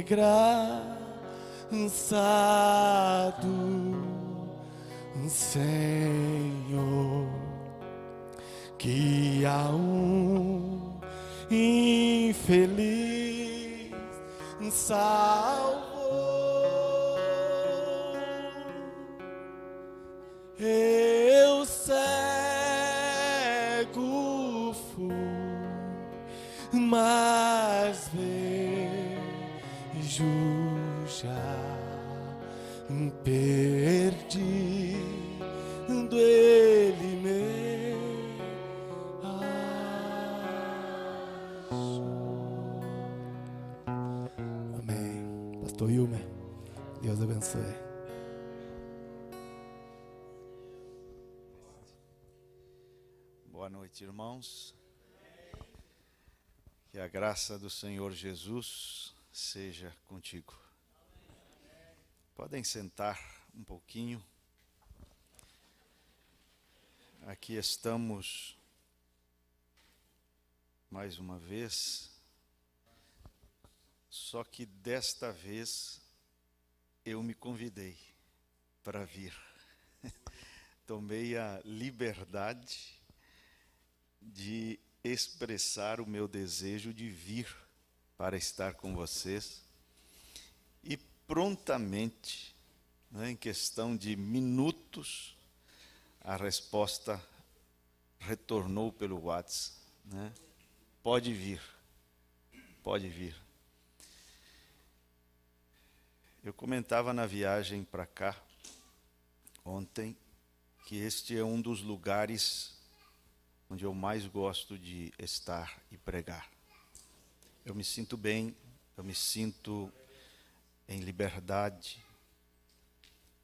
engraçado, Senhor, que há um infeliz salvou. Eu cego fui, mas vejo já, perdido ele me achou. Amém. Pastor Wilmer, Deus abençoe. Boa noite, irmãos. Que a graça do Senhor Jesus seja contigo. Podem sentar um pouquinho. Aqui estamos mais uma vez, só que desta vez eu me convidei para vir. Tomei a liberdade de expressar o meu desejo de vir para estar com vocês. E prontamente, em questão de minutos, a resposta retornou pelo WhatsApp. Pode vir, pode vir. Eu comentava na viagem para cá, ontem, que este é um dos lugares onde eu mais gosto de estar e pregar. Eu me sinto bem, eu me sinto em liberdade.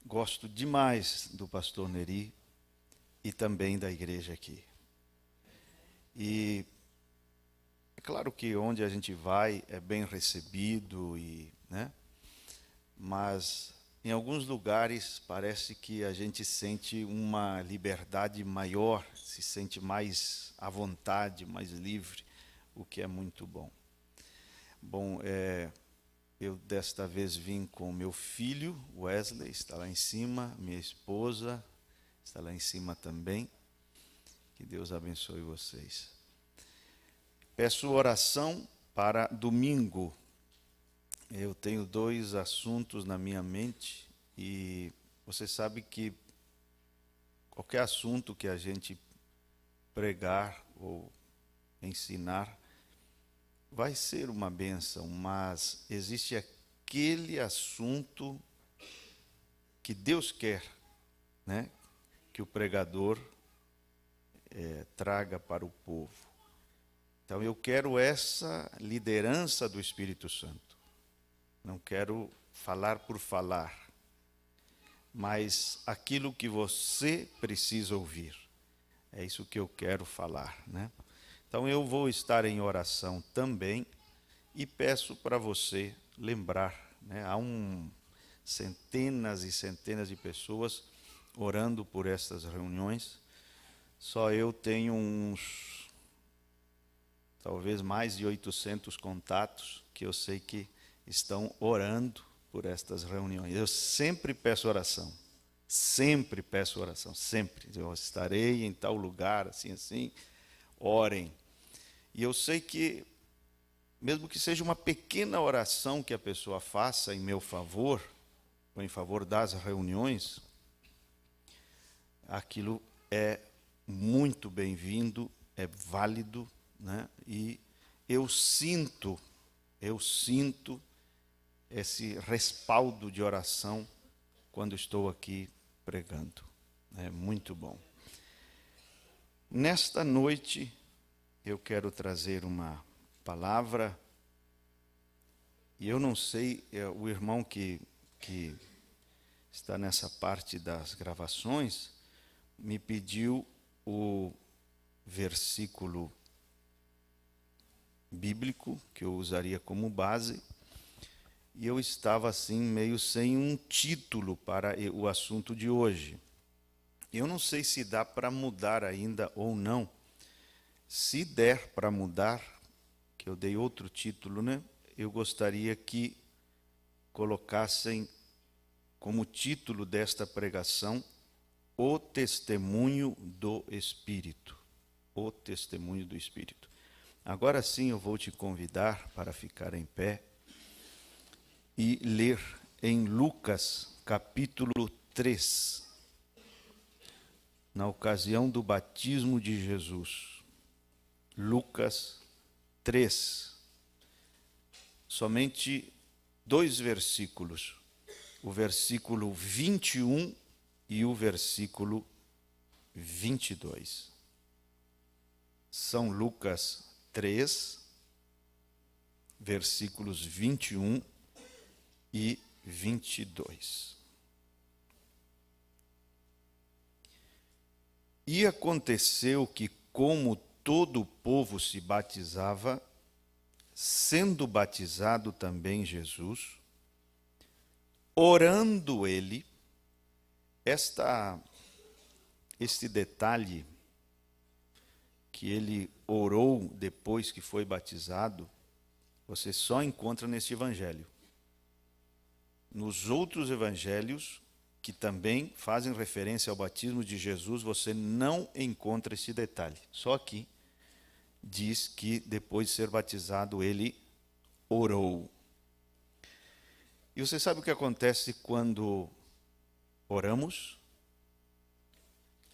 Gosto demais do pastor Neri e também da igreja aqui. E é claro que onde a gente vai é bem recebido, mas em alguns lugares parece que a gente sente uma liberdade maior, se sente mais à vontade, mais livre, o que é muito bom. Bom, eu desta vez vim com meu filho, Wesley, está lá em cima, minha esposa está lá em cima também. Que Deus abençoe vocês. Peço oração para domingo. Eu tenho 2 assuntos na minha mente e você sabe que qualquer assunto que a gente pregar ou ensinar vai ser uma bênção, mas existe aquele assunto que Deus quer, que o pregador traga para o povo. Então eu quero essa liderança do Espírito Santo. Não quero falar por falar, mas aquilo que você precisa ouvir. É isso que eu quero falar, Então eu vou estar em oração também e peço para você lembrar, há centenas e centenas de pessoas orando por estas reuniões. Só eu tenho talvez mais de 800 contatos que eu sei que estão orando por estas reuniões. Eu sempre peço oração, sempre. Eu estarei em tal lugar, assim, orem. E eu sei que, mesmo que seja uma pequena oração que a pessoa faça em meu favor, ou em favor das reuniões, aquilo é muito bem-vindo, é válido, E eu sinto esse respaldo de oração quando estou aqui pregando. É muito bom. Nesta noite, eu quero trazer uma palavra, e eu não sei, o irmão que está nessa parte das gravações, me pediu o versículo bíblico, que eu usaria como base, e eu estava assim meio sem um título para o assunto de hoje. Eu não sei se dá para mudar ainda ou não. Se der para mudar, que eu dei outro título, eu gostaria que colocassem como título desta pregação o testemunho do Espírito. O testemunho do Espírito. Agora sim eu vou te convidar para ficar em pé e ler em Lucas capítulo 3, na ocasião do batismo de Jesus. Lucas 3, somente 2 versículos, o versículo 21 e o versículo 22. São Lucas 3, versículos 21 e 22. E aconteceu que, como todo o povo se batizava, sendo batizado também Jesus, orando ele, este detalhe que ele orou depois que foi batizado, você só encontra neste evangelho. Nos outros evangelhos, que também fazem referência ao batismo de Jesus, você não encontra esse detalhe. Só aqui diz que depois de ser batizado ele orou. E você sabe o que acontece quando oramos?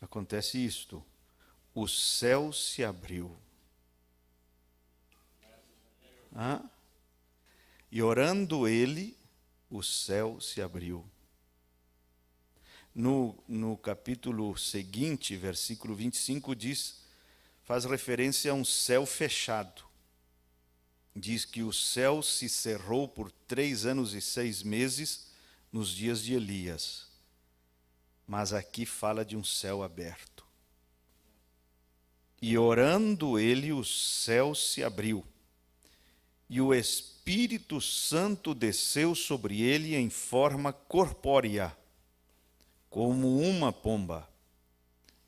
Acontece isto: o céu se abriu. E orando ele, o céu se abriu. No capítulo seguinte, versículo 25, faz referência a um céu fechado. Diz que o céu se cerrou por 3 anos e 6 meses nos dias de Elias. Mas aqui fala de um céu aberto. E orando ele, o céu se abriu. E o Espírito Santo desceu sobre ele em forma corpórea, como uma pomba,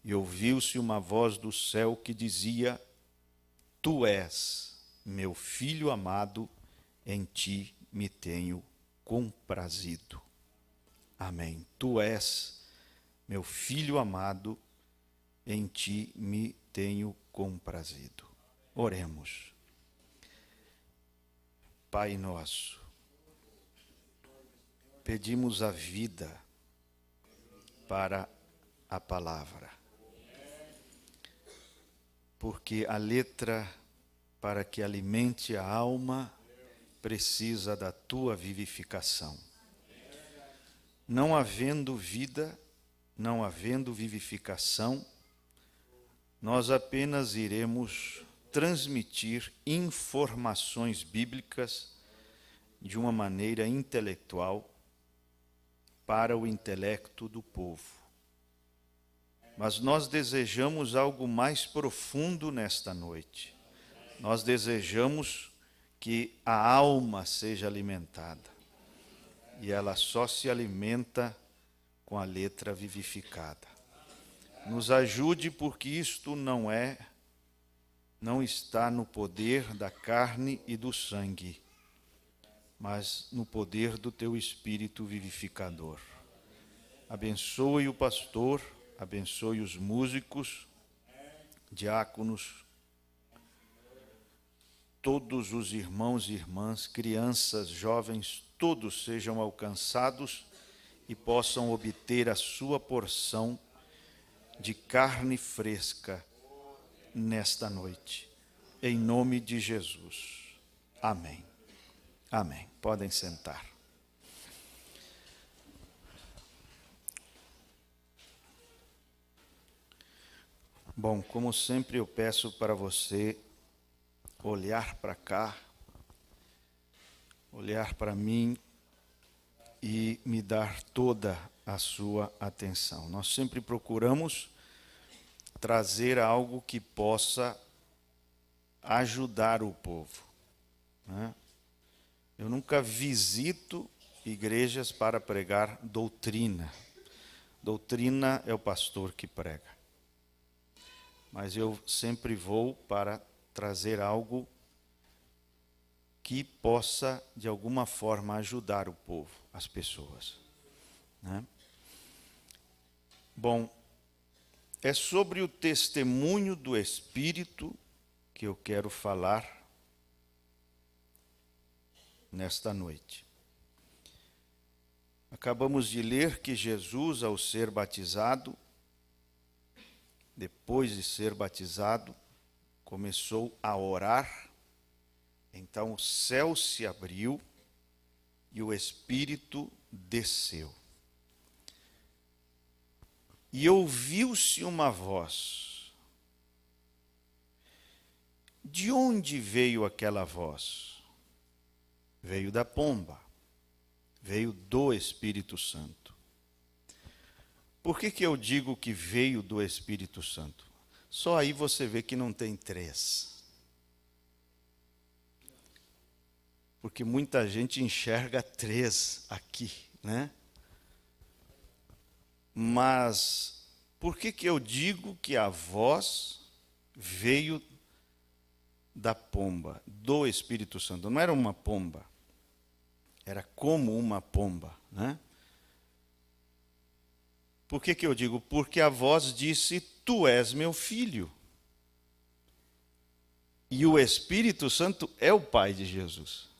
e ouviu-se uma voz do céu que dizia: Tu és meu filho amado, em ti me tenho comprazido. Amém. Tu és meu filho amado, em ti me tenho comprazido. Oremos. Pai nosso, pedimos a vida para a palavra, porque a letra, para que alimente a alma, precisa da tua vivificação. Não havendo vida, não havendo vivificação, nós apenas iremos transmitir informações bíblicas de uma maneira intelectual para o intelecto do povo. Mas nós desejamos algo mais profundo nesta noite. Nós desejamos que a alma seja alimentada. E ela só se alimenta com a letra vivificada. Nos ajude, porque isto não está no poder da carne e do sangue, mas no poder do teu Espírito vivificador. Abençoe o pastor, abençoe os músicos, diáconos, todos os irmãos e irmãs, crianças, jovens, todos sejam alcançados e possam obter a sua porção de carne fresca nesta noite. Em nome de Jesus. Amém. Amém. Podem sentar. Bom, como sempre eu peço para você olhar para cá, olhar para mim e me dar toda a sua atenção. Nós sempre procuramos trazer algo que possa ajudar o povo, né? Eu nunca visito igrejas para pregar doutrina. Doutrina é o pastor que prega. Mas eu sempre vou para trazer algo que possa, de alguma forma, ajudar o povo, as pessoas, né? Bom, é sobre o testemunho do Espírito que eu quero falar nesta noite. Acabamos de ler que Jesus, ao ser batizado, depois de ser batizado, começou a orar. Então o céu se abriu e o Espírito desceu. E ouviu-se uma voz. De onde veio aquela voz? Veio da pomba. Veio do Espírito Santo. Por que eu digo que veio do Espírito Santo? Só aí você vê que não tem três. Porque muita gente enxerga três aqui, né? Mas por que eu digo que a voz veio da pomba, do Espírito Santo? Não era uma pomba, era como uma pomba, né? Por que eu digo? Porque a voz disse: Tu és meu filho. E o Espírito Santo é o Pai de Jesus.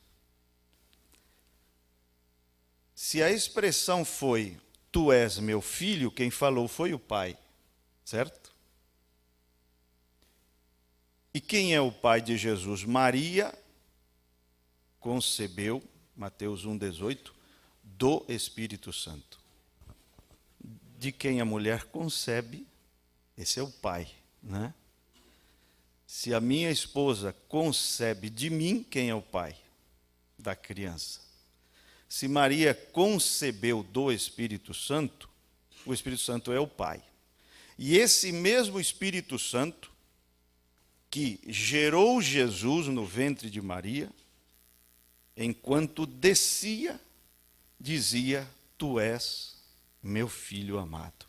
Se a expressão foi: Tu és meu filho, quem falou foi o Pai, certo? E quem é o pai de Jesus? Maria concebeu, Mateus 1,18, do Espírito Santo. De quem a mulher concebe, esse é o pai, né? Se a minha esposa concebe de mim, quem é o pai da criança? Se Maria concebeu do Espírito Santo, o Espírito Santo é o pai. E esse mesmo Espírito Santo, que gerou Jesus no ventre de Maria, enquanto descia, dizia: Tu és meu filho amado.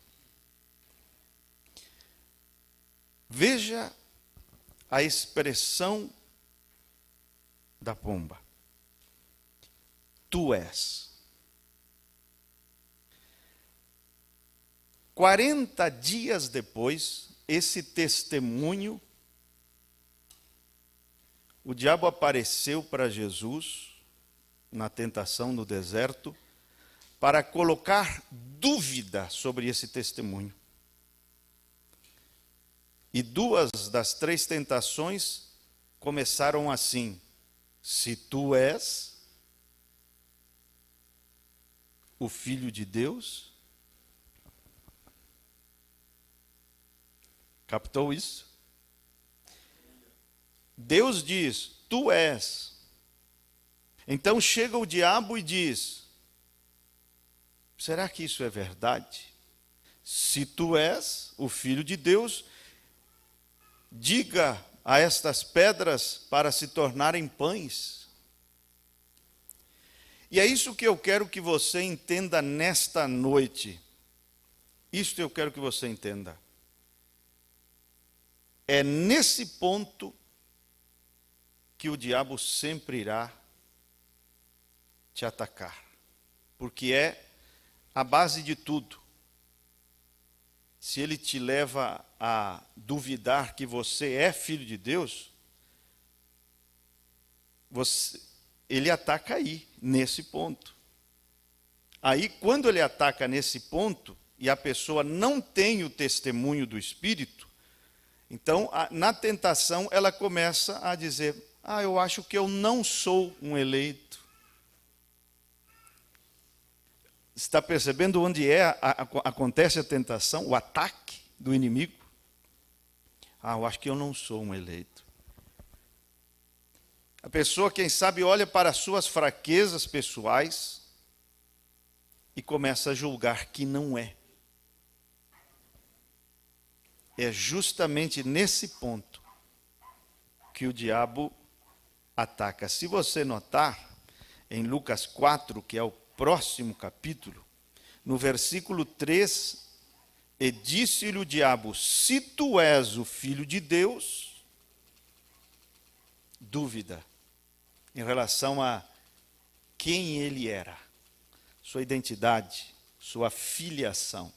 Veja a expressão da pomba. Tu és. 40 dias depois, esse testemunho, o diabo apareceu para Jesus na tentação no deserto para colocar dúvida sobre esse testemunho. E 2 das 3 tentações começaram assim: se tu és o Filho de Deus. Captou isso? Deus diz: tu és. Então chega o diabo e diz: será que isso é verdade? Se tu és o Filho de Deus, diga a estas pedras para se tornarem pães. E é isso que eu quero que você entenda nesta noite. Isto eu quero que você entenda. É nesse ponto que o diabo sempre irá te atacar. Porque é a base de tudo. Se ele te leva a duvidar que você é filho de Deus, ele ataca aí, nesse ponto. Aí, quando ele ataca nesse ponto, e a pessoa não tem o testemunho do Espírito, então, na tentação, ela começa a dizer: eu acho que eu não sou um eleito. Está percebendo onde acontece a tentação, o ataque do inimigo? Eu acho que eu não sou um eleito. A pessoa, quem sabe, olha para as suas fraquezas pessoais e começa a julgar que não é. É justamente nesse ponto que o diabo ataca. Se você notar, em Lucas 4, que é o próximo capítulo, no versículo 3, e disse-lhe o diabo: se tu és o Filho de Deus, dúvida. em relação a quem ele era, sua identidade, sua filiação.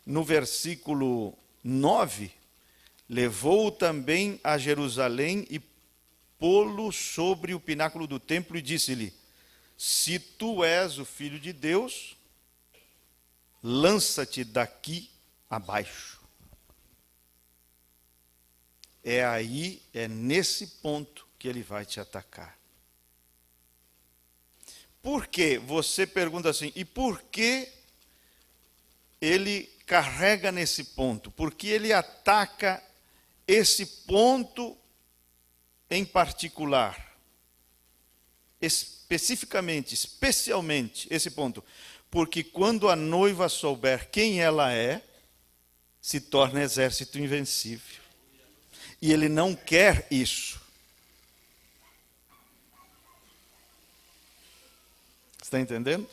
No versículo 9, levou-o também a Jerusalém e pô-lo sobre o pináculo do templo e disse-lhe: se tu és o Filho de Deus, lança-te daqui abaixo. É nesse ponto que ele vai te atacar. Por quê? Você pergunta assim, e por que ele carrega nesse ponto? Por que ele ataca esse ponto em particular? Especificamente, especialmente esse ponto. Porque quando a noiva souber quem ela é, se torna exército invencível. E ele não quer isso. Está entendendo?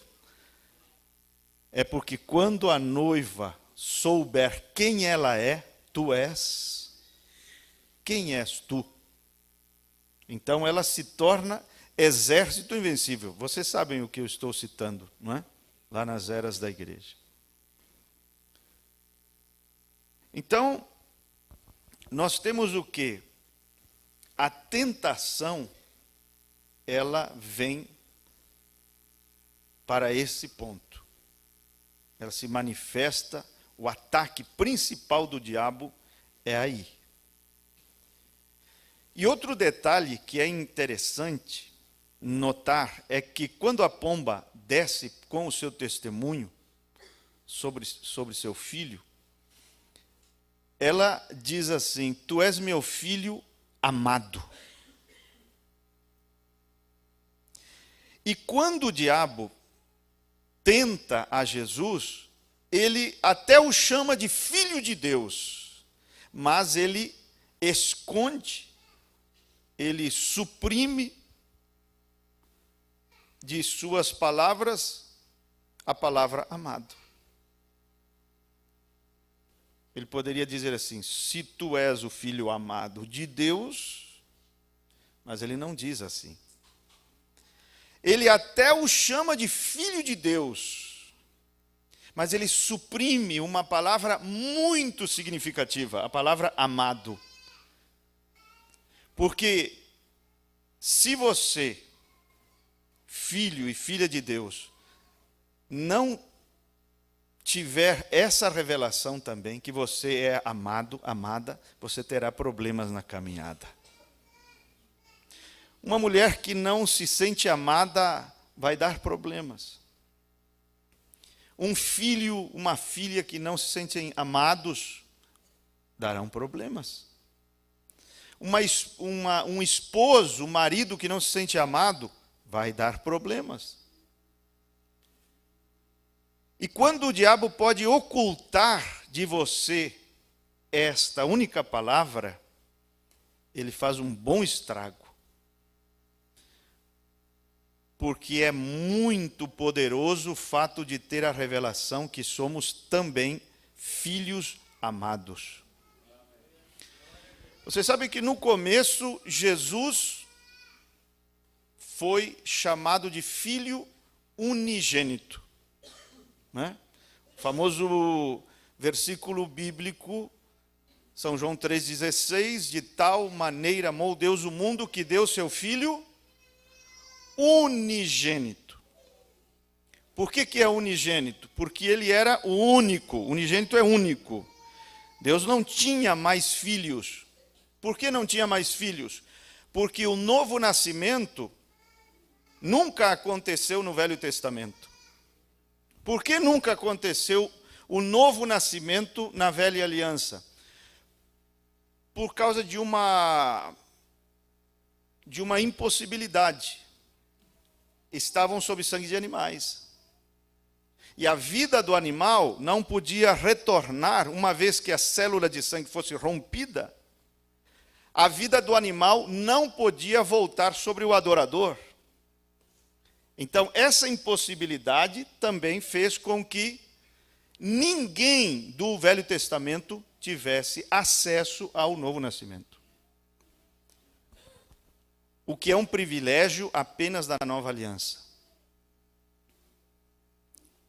É porque quando a noiva souber quem ela é, tu és. Quem és tu? Então ela se torna exército invencível. Vocês sabem o que eu estou citando, não é? Lá nas eras da igreja. Então, nós temos o quê? A tentação, ela vem para esse ponto. Ela se manifesta, o ataque principal do diabo é aí. E outro detalhe que é interessante notar é que quando a pomba desce com o seu testemunho sobre seu filho, ela diz assim: tu és meu filho amado. E quando o diabo tenta a Jesus, ele até o chama de filho de Deus, mas ele esconde, ele suprime de suas palavras a palavra amado. Ele poderia dizer assim: se tu és o filho amado de Deus, mas ele não diz assim. Ele até o chama de filho de Deus, mas ele suprime uma palavra muito significativa, a palavra amado. Porque se você, filho e filha de Deus, não tiver essa revelação também, que você é amado, amada, você terá problemas na caminhada. Uma mulher que não se sente amada vai dar problemas. Um filho, uma filha que não se sentem amados darão problemas. Um esposo, um marido que não se sente amado vai dar problemas. E quando o diabo pode ocultar de você esta única palavra, ele faz um bom estrago. Porque é muito poderoso o fato de ter a revelação que somos também filhos amados. Você sabe que no começo Jesus foi chamado de filho unigênito. Né? O famoso versículo bíblico, São João 3,16, de tal maneira amou Deus o mundo que deu seu Filho unigênito. Por que é unigênito? Porque ele era o único, unigênito é único. Deus não tinha mais filhos. Por que não tinha mais filhos? Porque o novo nascimento nunca aconteceu no Velho Testamento. Por que nunca aconteceu o novo nascimento na Velha Aliança? Por causa de uma impossibilidade. Estavam sob sangue de animais. E a vida do animal não podia retornar, uma vez que a célula de sangue fosse rompida, a vida do animal não podia voltar sobre o adorador. Então, essa impossibilidade também fez com que ninguém do Velho Testamento tivesse acesso ao novo nascimento. o que é um privilégio apenas da nova aliança.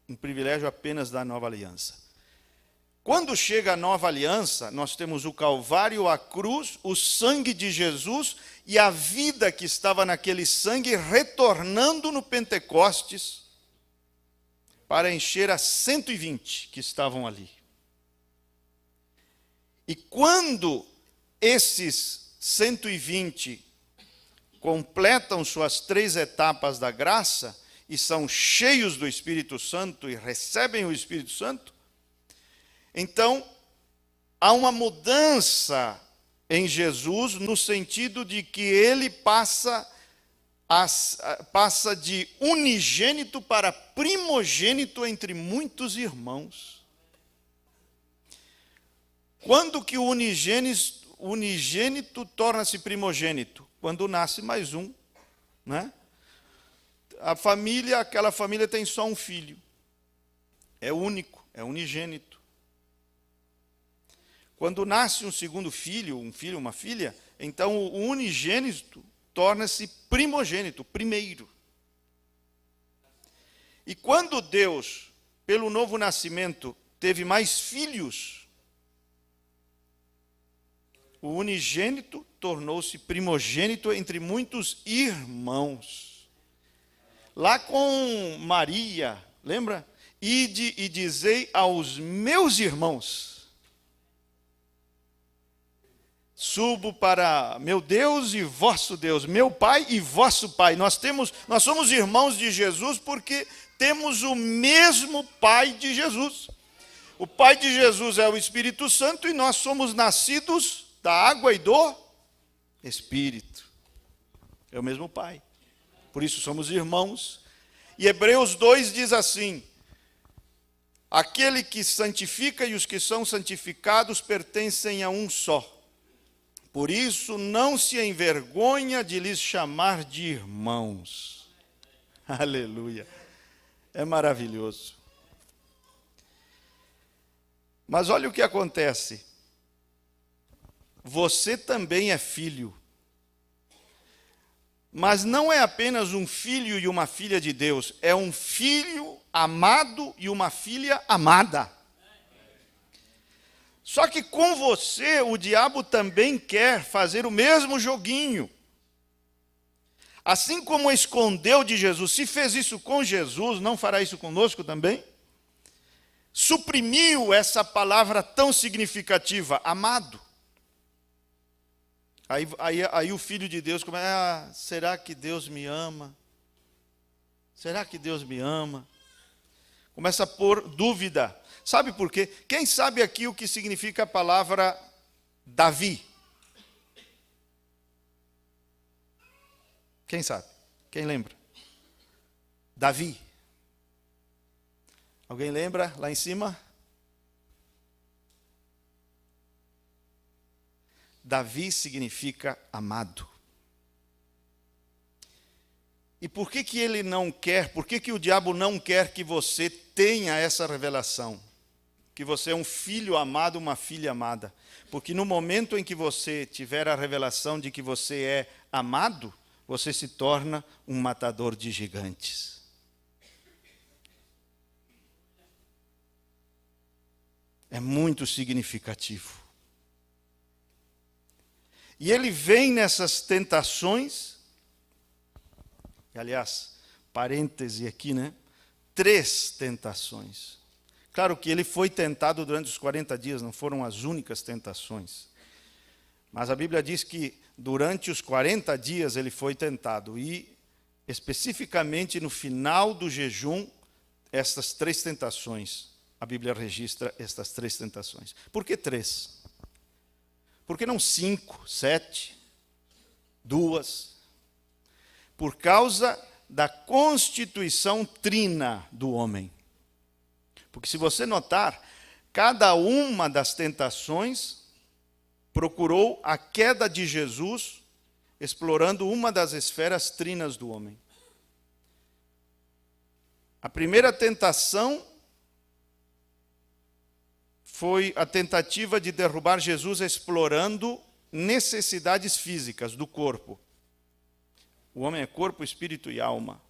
Um privilégio apenas da nova aliança. Quando chega a nova aliança, nós temos o Calvário, a cruz, o sangue de Jesus e a vida que estava naquele sangue retornando no Pentecostes para encher as 120 que estavam ali. E quando esses 120 completam suas 3 etapas da graça e são cheios do Espírito Santo e recebem o Espírito Santo, então há uma mudança em Jesus no sentido de que ele passa de unigênito para primogênito entre muitos irmãos. Quando que o unigênito torna-se primogênito? Quando nasce mais um, né? Aquela família tem só um filho. É único, é unigênito. Quando nasce um segundo filho, uma filha, então o unigênito torna-se primogênito, primeiro. E quando Deus, pelo novo nascimento, teve mais filhos, o unigênito tornou-se primogênito entre muitos irmãos. Lá com Maria, lembra? Ide e dizei aos meus irmãos: subo para meu Deus e vosso Deus, meu Pai e vosso Pai. Nós somos irmãos de Jesus porque temos o mesmo Pai de Jesus. O Pai de Jesus é o Espírito Santo e nós somos nascidos da água e do Espírito. É o mesmo Pai. Por isso somos irmãos. E Hebreus 2 diz assim: aquele que santifica e os que são santificados pertencem a um só. Por isso, não se envergonha de lhes chamar de irmãos. Aleluia. É maravilhoso. Mas olha o que acontece. Você também é filho. Mas não é apenas um filho e uma filha de Deus. É um filho amado e uma filha amada. Só que com você, o diabo também quer fazer o mesmo joguinho. Assim como escondeu de Jesus, se fez isso com Jesus, não fará isso conosco também? Suprimiu essa palavra tão significativa, amado. Aí o Filho de Deus começa, será que Deus me ama? Será que Deus me ama? Começa a pôr dúvida. Sabe por quê? Quem sabe aqui o que significa a palavra Davi? Quem sabe? Quem lembra? Davi. Alguém lembra lá em cima? Davi significa amado. E por que ele não quer, por que o diabo não quer que você tenha essa revelação? Que você é um filho amado, uma filha amada. Porque no momento em que você tiver a revelação de que você é amado, você se torna um matador de gigantes. É muito significativo. E ele vem nessas tentações, e, aliás, parêntese aqui, né? 3 tentações. Claro que ele foi tentado durante os 40 dias, não foram as únicas tentações. Mas a Bíblia diz que durante os 40 dias ele foi tentado. E, especificamente no final do jejum, estas 3 tentações. A Bíblia registra estas 3 tentações. Por que 3? Por que não 5, 7, 2? Por causa da constituição trina do homem. Porque se você notar, cada uma das tentações procurou a queda de Jesus, explorando uma das esferas trinas do homem. A primeira tentação foi a tentativa de derrubar Jesus explorando necessidades físicas do corpo. O homem é corpo, espírito e alma.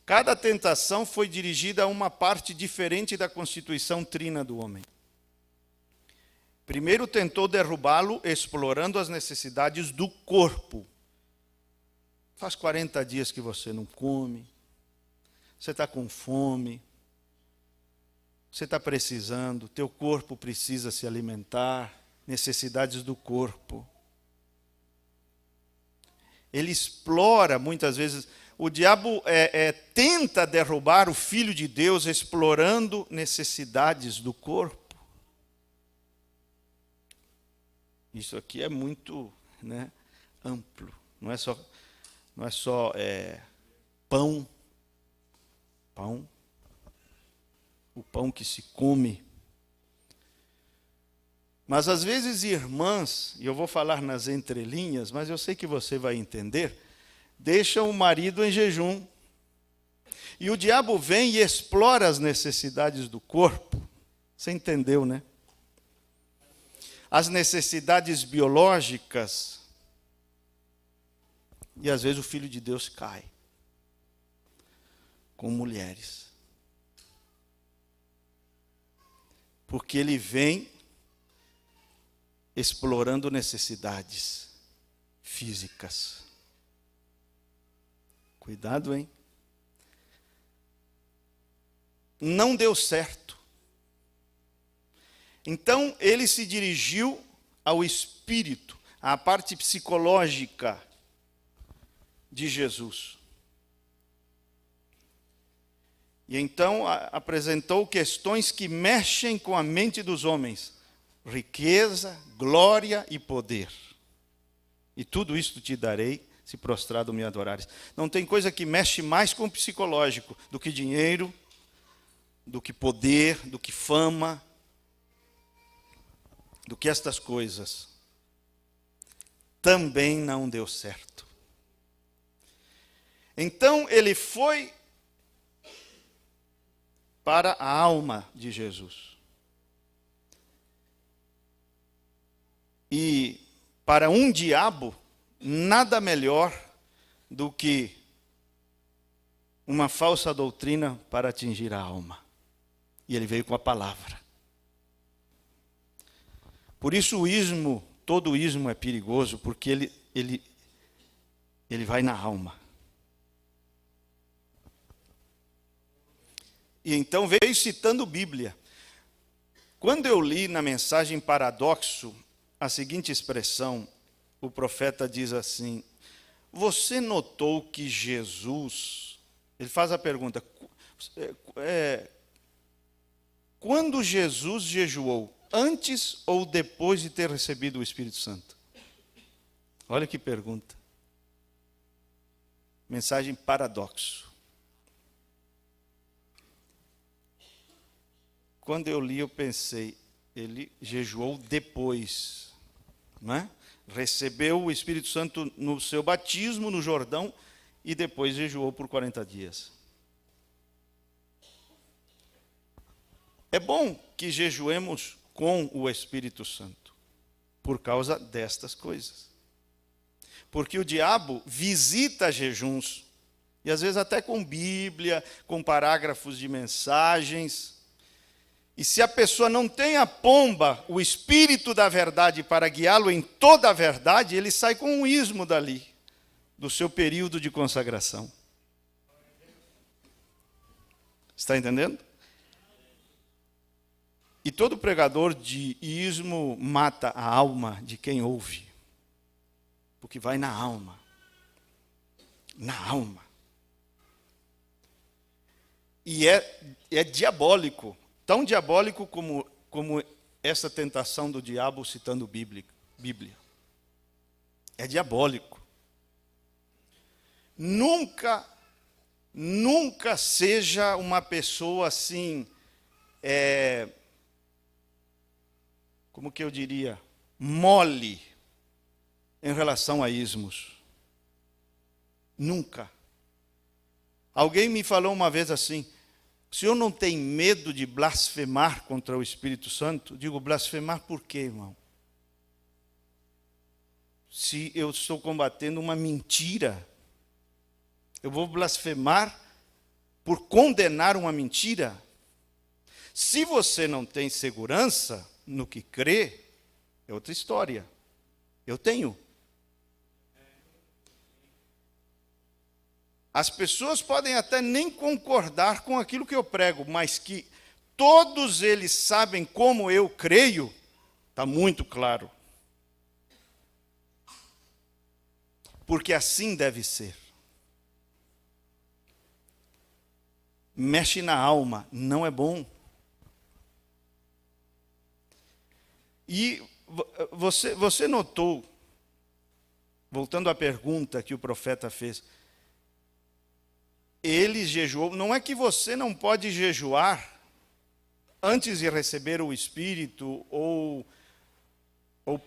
Cada tentação foi dirigida a uma parte diferente da constituição trina do homem. Primeiro tentou derrubá-lo explorando as necessidades do corpo. Faz 40 dias que você não come, você está com fome, você está precisando, teu corpo precisa se alimentar, necessidades do corpo. Ele explora muitas vezes, o diabo tenta derrubar o Filho de Deus explorando necessidades do corpo. Isso aqui é muito, amplo, não é só pão, o pão que se come. Mas às vezes irmãs, e eu vou falar nas entrelinhas, mas eu sei que você vai entender, deixam o marido em jejum. E o diabo vem e explora as necessidades do corpo. Você entendeu, né? As necessidades biológicas. E às vezes o Filho de Deus cai com mulheres. Porque ele vem explorando necessidades físicas. Cuidado, hein? Não deu certo. Então ele se dirigiu ao espírito, à parte psicológica de Jesus. E então apresentou questões que mexem com a mente dos homens: riqueza, glória e poder. E tudo isto te darei, se prostrado me adorares. Não tem coisa que mexe mais com o psicológico do que dinheiro, do que poder, do que fama, do que estas coisas. Também não deu certo. Então ele foi para a alma de Jesus. E para um diabo, nada melhor do que uma falsa doutrina para atingir a alma. E ele veio com a palavra. Por isso o ismo, todo ismo é perigoso, porque ele vai na alma. E então veio citando Bíblia. Quando eu li na mensagem Paradoxo a seguinte expressão, o profeta diz assim: você notou que Jesus, ele faz a pergunta, quando Jesus jejuou, antes ou depois de ter recebido o Espírito Santo? Olha que pergunta. Mensagem Paradoxo. Quando eu li, eu pensei, ele jejuou depois, não é? Recebeu o Espírito Santo no seu batismo no Jordão e depois jejuou por 40 dias. É bom que jejuemos com o Espírito Santo, por causa destas coisas. Porque o diabo visita jejuns, e às vezes até com Bíblia, com parágrafos de mensagens. E se a pessoa não tem a pomba, o Espírito da verdade para guiá-lo em toda a verdade, ele sai com um ismo dali, do seu período de consagração. Está entendendo? E todo pregador de ismo mata a alma de quem ouve. Porque vai na alma. Na alma. E é diabólico. Tão diabólico como essa tentação do diabo citando Bíblia. É diabólico. Nunca seja uma pessoa assim, como que eu diria, mole em relação a ismos. Nunca. Alguém me falou uma vez assim: o senhor não tem medo de blasfemar contra o Espírito Santo? Digo, blasfemar por quê, irmão? se eu estou combatendo uma mentira? Eu vou blasfemar por condenar uma mentira? Se você não tem segurança no que crê, é outra história. Eu tenho. As pessoas podem até nem concordar com aquilo que eu prego, mas que todos eles sabem como eu creio, está muito claro. Porque assim deve ser. Mexe na alma, não é bom. E você notou, voltando à pergunta que o profeta fez, ele jejuou. Não é que você não pode jejuar antes de receber o Espírito ou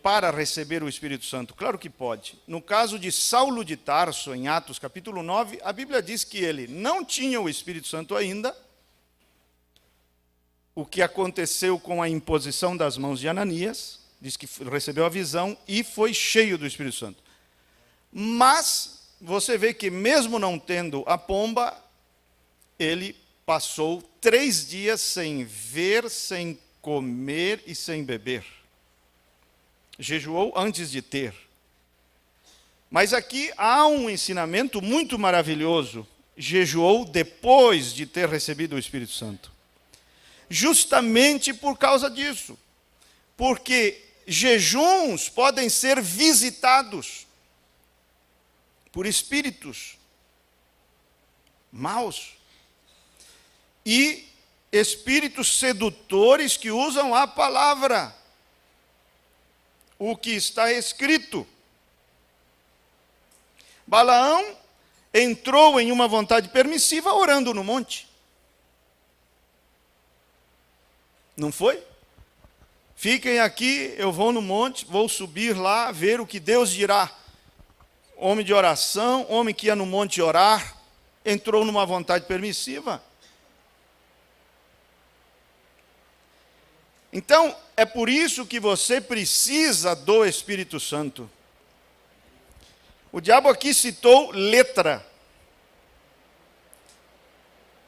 para receber o Espírito Santo. Claro que pode. No caso de Saulo de Tarso, em Atos capítulo 9, a Bíblia diz que ele não tinha o Espírito Santo ainda, o que aconteceu com a imposição das mãos de Ananias, diz que recebeu a visão e foi cheio do Espírito Santo. Mas você vê que mesmo não tendo a pomba, ele passou 3 dias sem ver, sem comer e sem beber. Jejuou antes de ter. Mas aqui há um ensinamento muito maravilhoso. Jejuou depois de ter recebido o Espírito Santo. Justamente por causa disso. Porque jejuns podem ser visitados por espíritos maus e espíritos sedutores que usam a palavra, o que está escrito. Balaão entrou em uma vontade permissiva orando no monte. Não foi? Fiquem aqui, eu vou no monte, vou subir lá, ver o que Deus dirá. Homem de oração, homem que ia no monte orar, entrou numa vontade permissiva. Então, é por isso que você precisa do Espírito Santo. O diabo aqui citou letra.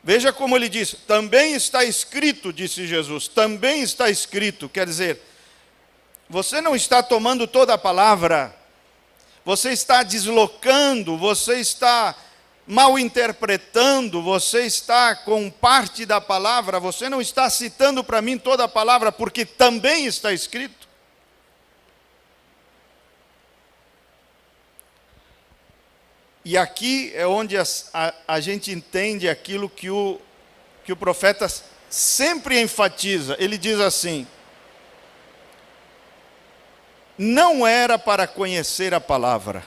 Veja como ele diz, também está escrito, disse Jesus, também está escrito. Quer dizer, você não está tomando toda a palavra, você está deslocando, você está mal interpretando, você está com parte da palavra, você não está citando para mim toda a palavra, porque também está escrito. E aqui é onde a gente entende aquilo que o profeta sempre enfatiza. Ele diz assim: não era para conhecer a palavra.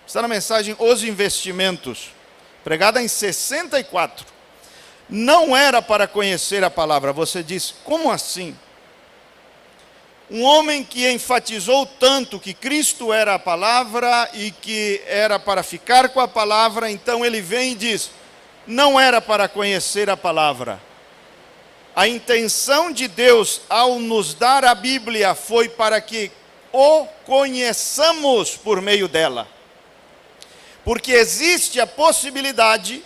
Está na mensagem Os Investimentos, pregada em 64. Não era para conhecer a palavra. Você diz, como assim? Um homem que enfatizou tanto que Cristo era a palavra e que era para ficar com a palavra, então ele vem e diz, não era para conhecer a palavra. A intenção de Deus ao nos dar a Bíblia foi para que o conheçamos por meio dela. Porque existe a possibilidade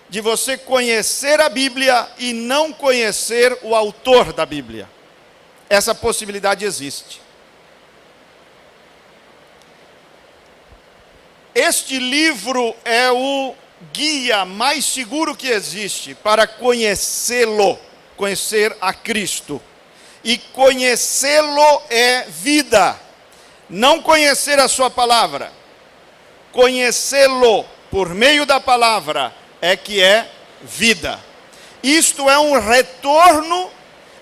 de você conhecer a Bíblia e não conhecer o autor da Bíblia. Essa possibilidade existe. Este livro é o guia mais seguro que existe para conhecê-lo, conhecer a Cristo. E conhecê-lo é vida. Não conhecer a sua palavra. Conhecê-lo por meio da palavra é que é vida. Isto é um retorno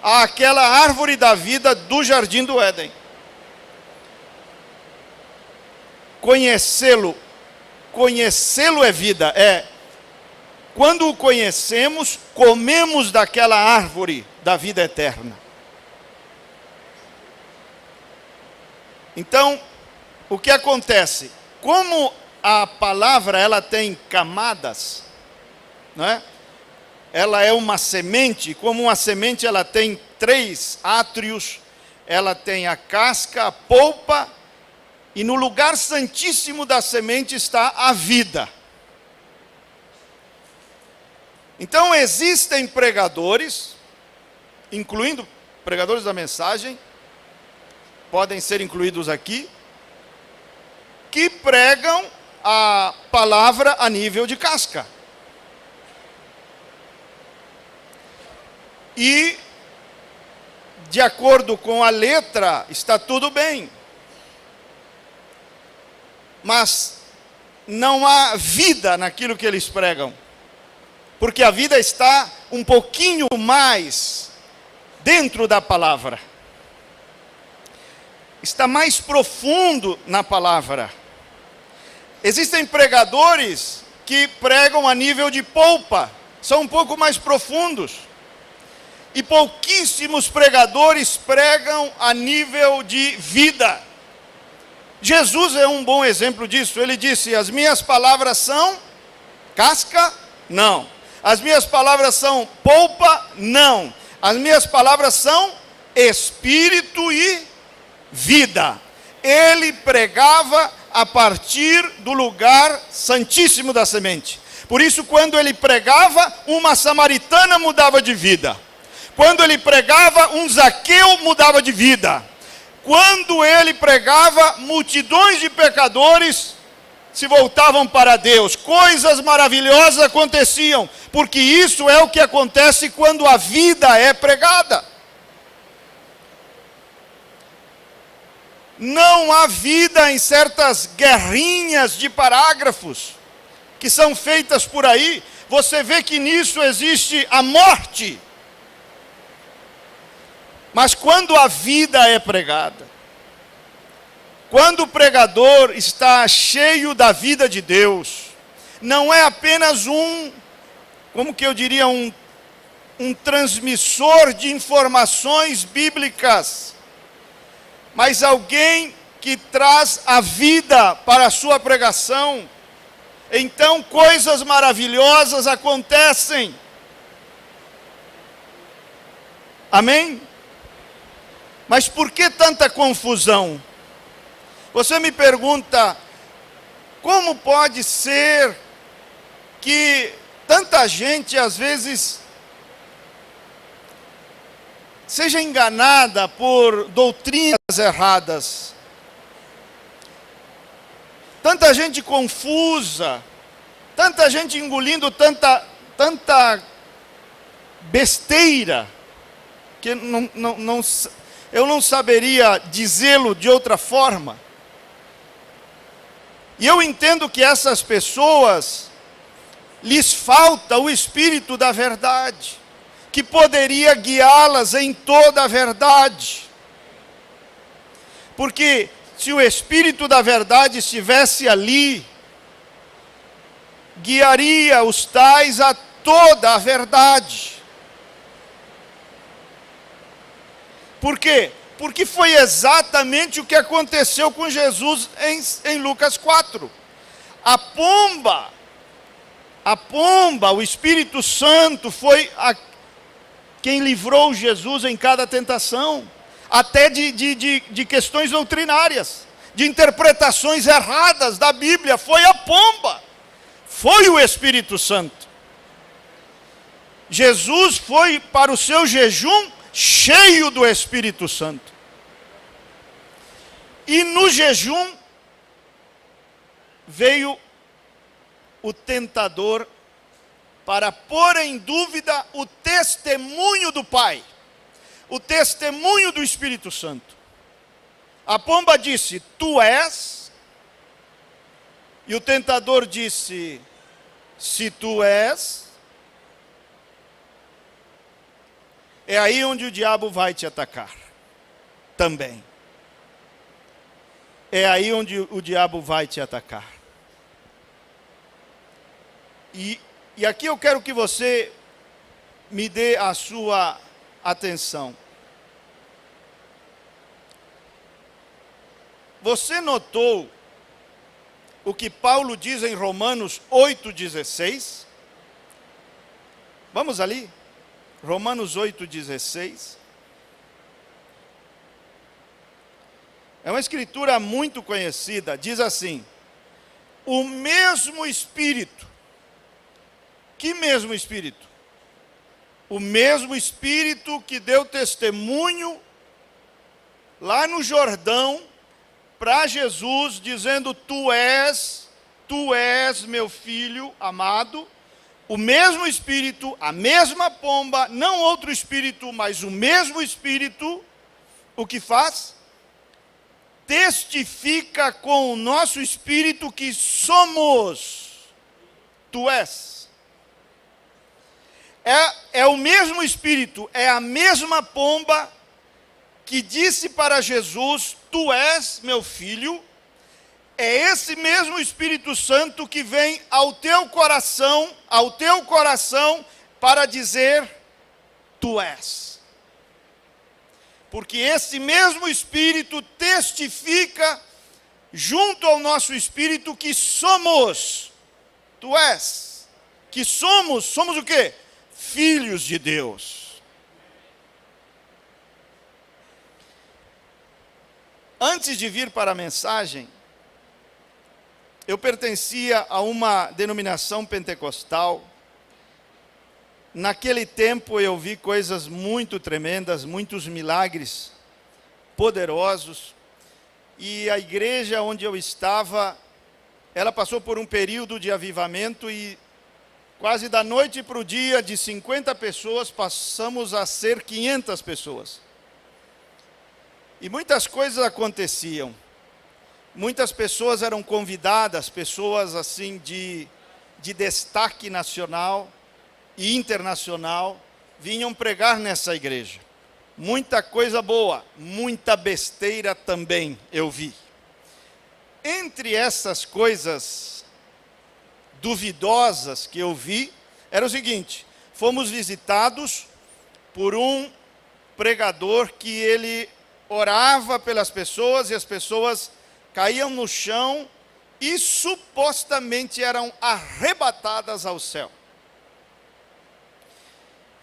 àquela árvore da vida do Jardim do Éden. Conhecê-lo é vida, quando o conhecemos, comemos daquela árvore da vida eterna. Então, o que acontece? Como a palavra ela tem camadas, não é? Ela é uma semente, como uma semente ela tem 3 átrios, ela tem a casca, a polpa E no lugar santíssimo da semente está a vida. Então existem pregadores, incluindo pregadores da mensagem, podem ser incluídos aqui, que pregam a palavra a nível de casca. E, de acordo com a letra, está tudo bem. Mas não há vida naquilo que eles pregam. Porque a vida está um pouquinho mais dentro da palavra. Está mais profundo na palavra. Existem pregadores que pregam a nível de polpa, são um pouco mais profundos. E pouquíssimos pregadores pregam a nível de vida. Jesus é um bom exemplo disso. Ele disse: as minhas palavras são casca? Não. As minhas palavras são polpa? Não. As minhas palavras são espírito e vida. Ele pregava a partir do lugar santíssimo da semente. Por isso, quando ele pregava, uma samaritana mudava de vida. Quando ele pregava, um Zaqueu mudava de vida. Quando ele pregava, multidões de pecadores se voltavam para Deus. Coisas maravilhosas aconteciam, porque isso é o que acontece quando a vida é pregada. Não há vida em certas guerrinhas de parágrafos que são feitas por aí. Você vê que nisso existe a morte. Mas quando a vida é pregada, quando o pregador está cheio da vida de Deus, não é apenas um transmissor de informações bíblicas, mas alguém que traz a vida para a sua pregação. Então coisas maravilhosas acontecem. Amém? Mas por que tanta confusão? Você me pergunta, como pode ser que tanta gente às vezes seja enganada por doutrinas erradas? Tanta gente confusa, tanta gente engolindo tanta besteira, que eu não saberia dizê-lo de outra forma. E eu entendo que essas pessoas, lhes falta o Espírito da verdade, que poderia guiá-las em toda a verdade. Porque se o Espírito da verdade estivesse ali, guiaria os tais a toda a verdade. Por quê? Porque foi exatamente o que aconteceu com Jesus em Lucas 4. A pomba, o Espírito Santo foi quem livrou Jesus em cada tentação, até de questões doutrinárias, de interpretações erradas da Bíblia. Foi a pomba, foi o Espírito Santo. Jesus foi para o seu jejum cheio do Espírito Santo. E no jejum veio o tentador para pôr em dúvida o testemunho do Pai, o testemunho do Espírito Santo. A pomba disse: tu és. E o tentador disse: se tu és. É aí onde o diabo vai te atacar também. É aí onde o diabo vai te atacar. E aqui eu quero que você me dê a sua atenção. Você notou o que Paulo diz em Romanos 8,16? Vamos ali? Romanos 8,16. É uma escritura muito conhecida, diz assim: o mesmo Espírito. Que mesmo Espírito? O mesmo Espírito que deu testemunho lá no Jordão para Jesus, dizendo: tu és meu filho amado. O mesmo Espírito, a mesma pomba, não outro Espírito, mas o mesmo Espírito, o que faz? Testifica com o nosso Espírito que somos. Tu és. É o mesmo Espírito, é a mesma pomba que disse para Jesus: tu és meu filho. É esse mesmo Espírito Santo que vem ao teu coração para dizer: tu és. Porque esse mesmo Espírito testifica junto ao nosso Espírito que somos. Tu és. Que somos o quê? Filhos de Deus. Antes de vir para a mensagem, eu pertencia a uma denominação pentecostal. Naquele tempo eu vi coisas muito tremendas, muitos milagres poderosos. E a igreja onde eu estava, ela passou por um período de avivamento e quase da noite para o dia, de 50 pessoas, passamos a ser 500 pessoas. E muitas coisas aconteciam. Muitas pessoas eram convidadas, pessoas assim de destaque nacional e internacional, vinham pregar nessa igreja. Muita coisa boa, muita besteira também eu vi. Entre essas coisas duvidosas que eu vi, era o seguinte: fomos visitados por um pregador que ele orava pelas pessoas e as pessoas caíam no chão e supostamente eram arrebatadas ao céu.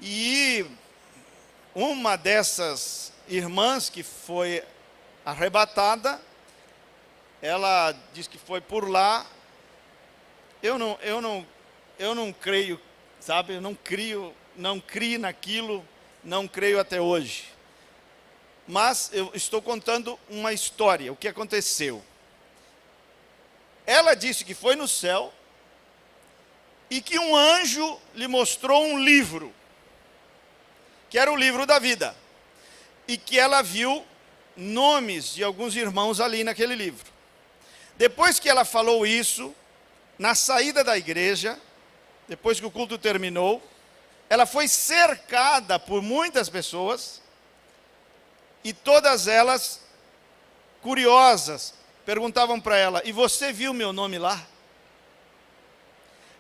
E uma dessas irmãs que foi arrebatada, ela diz que foi por lá. Eu não creio, sabe? Eu não criei naquilo, não creio até hoje. Mas eu estou contando uma história, o que aconteceu. Ela disse que foi no céu e que um anjo lhe mostrou um livro, que era o livro da vida, e que ela viu nomes de alguns irmãos ali naquele livro. Depois que ela falou isso, na saída da igreja, depois que o culto terminou, ela foi cercada por muitas pessoas, e todas elas, curiosas, perguntavam para ela: e você viu meu nome lá?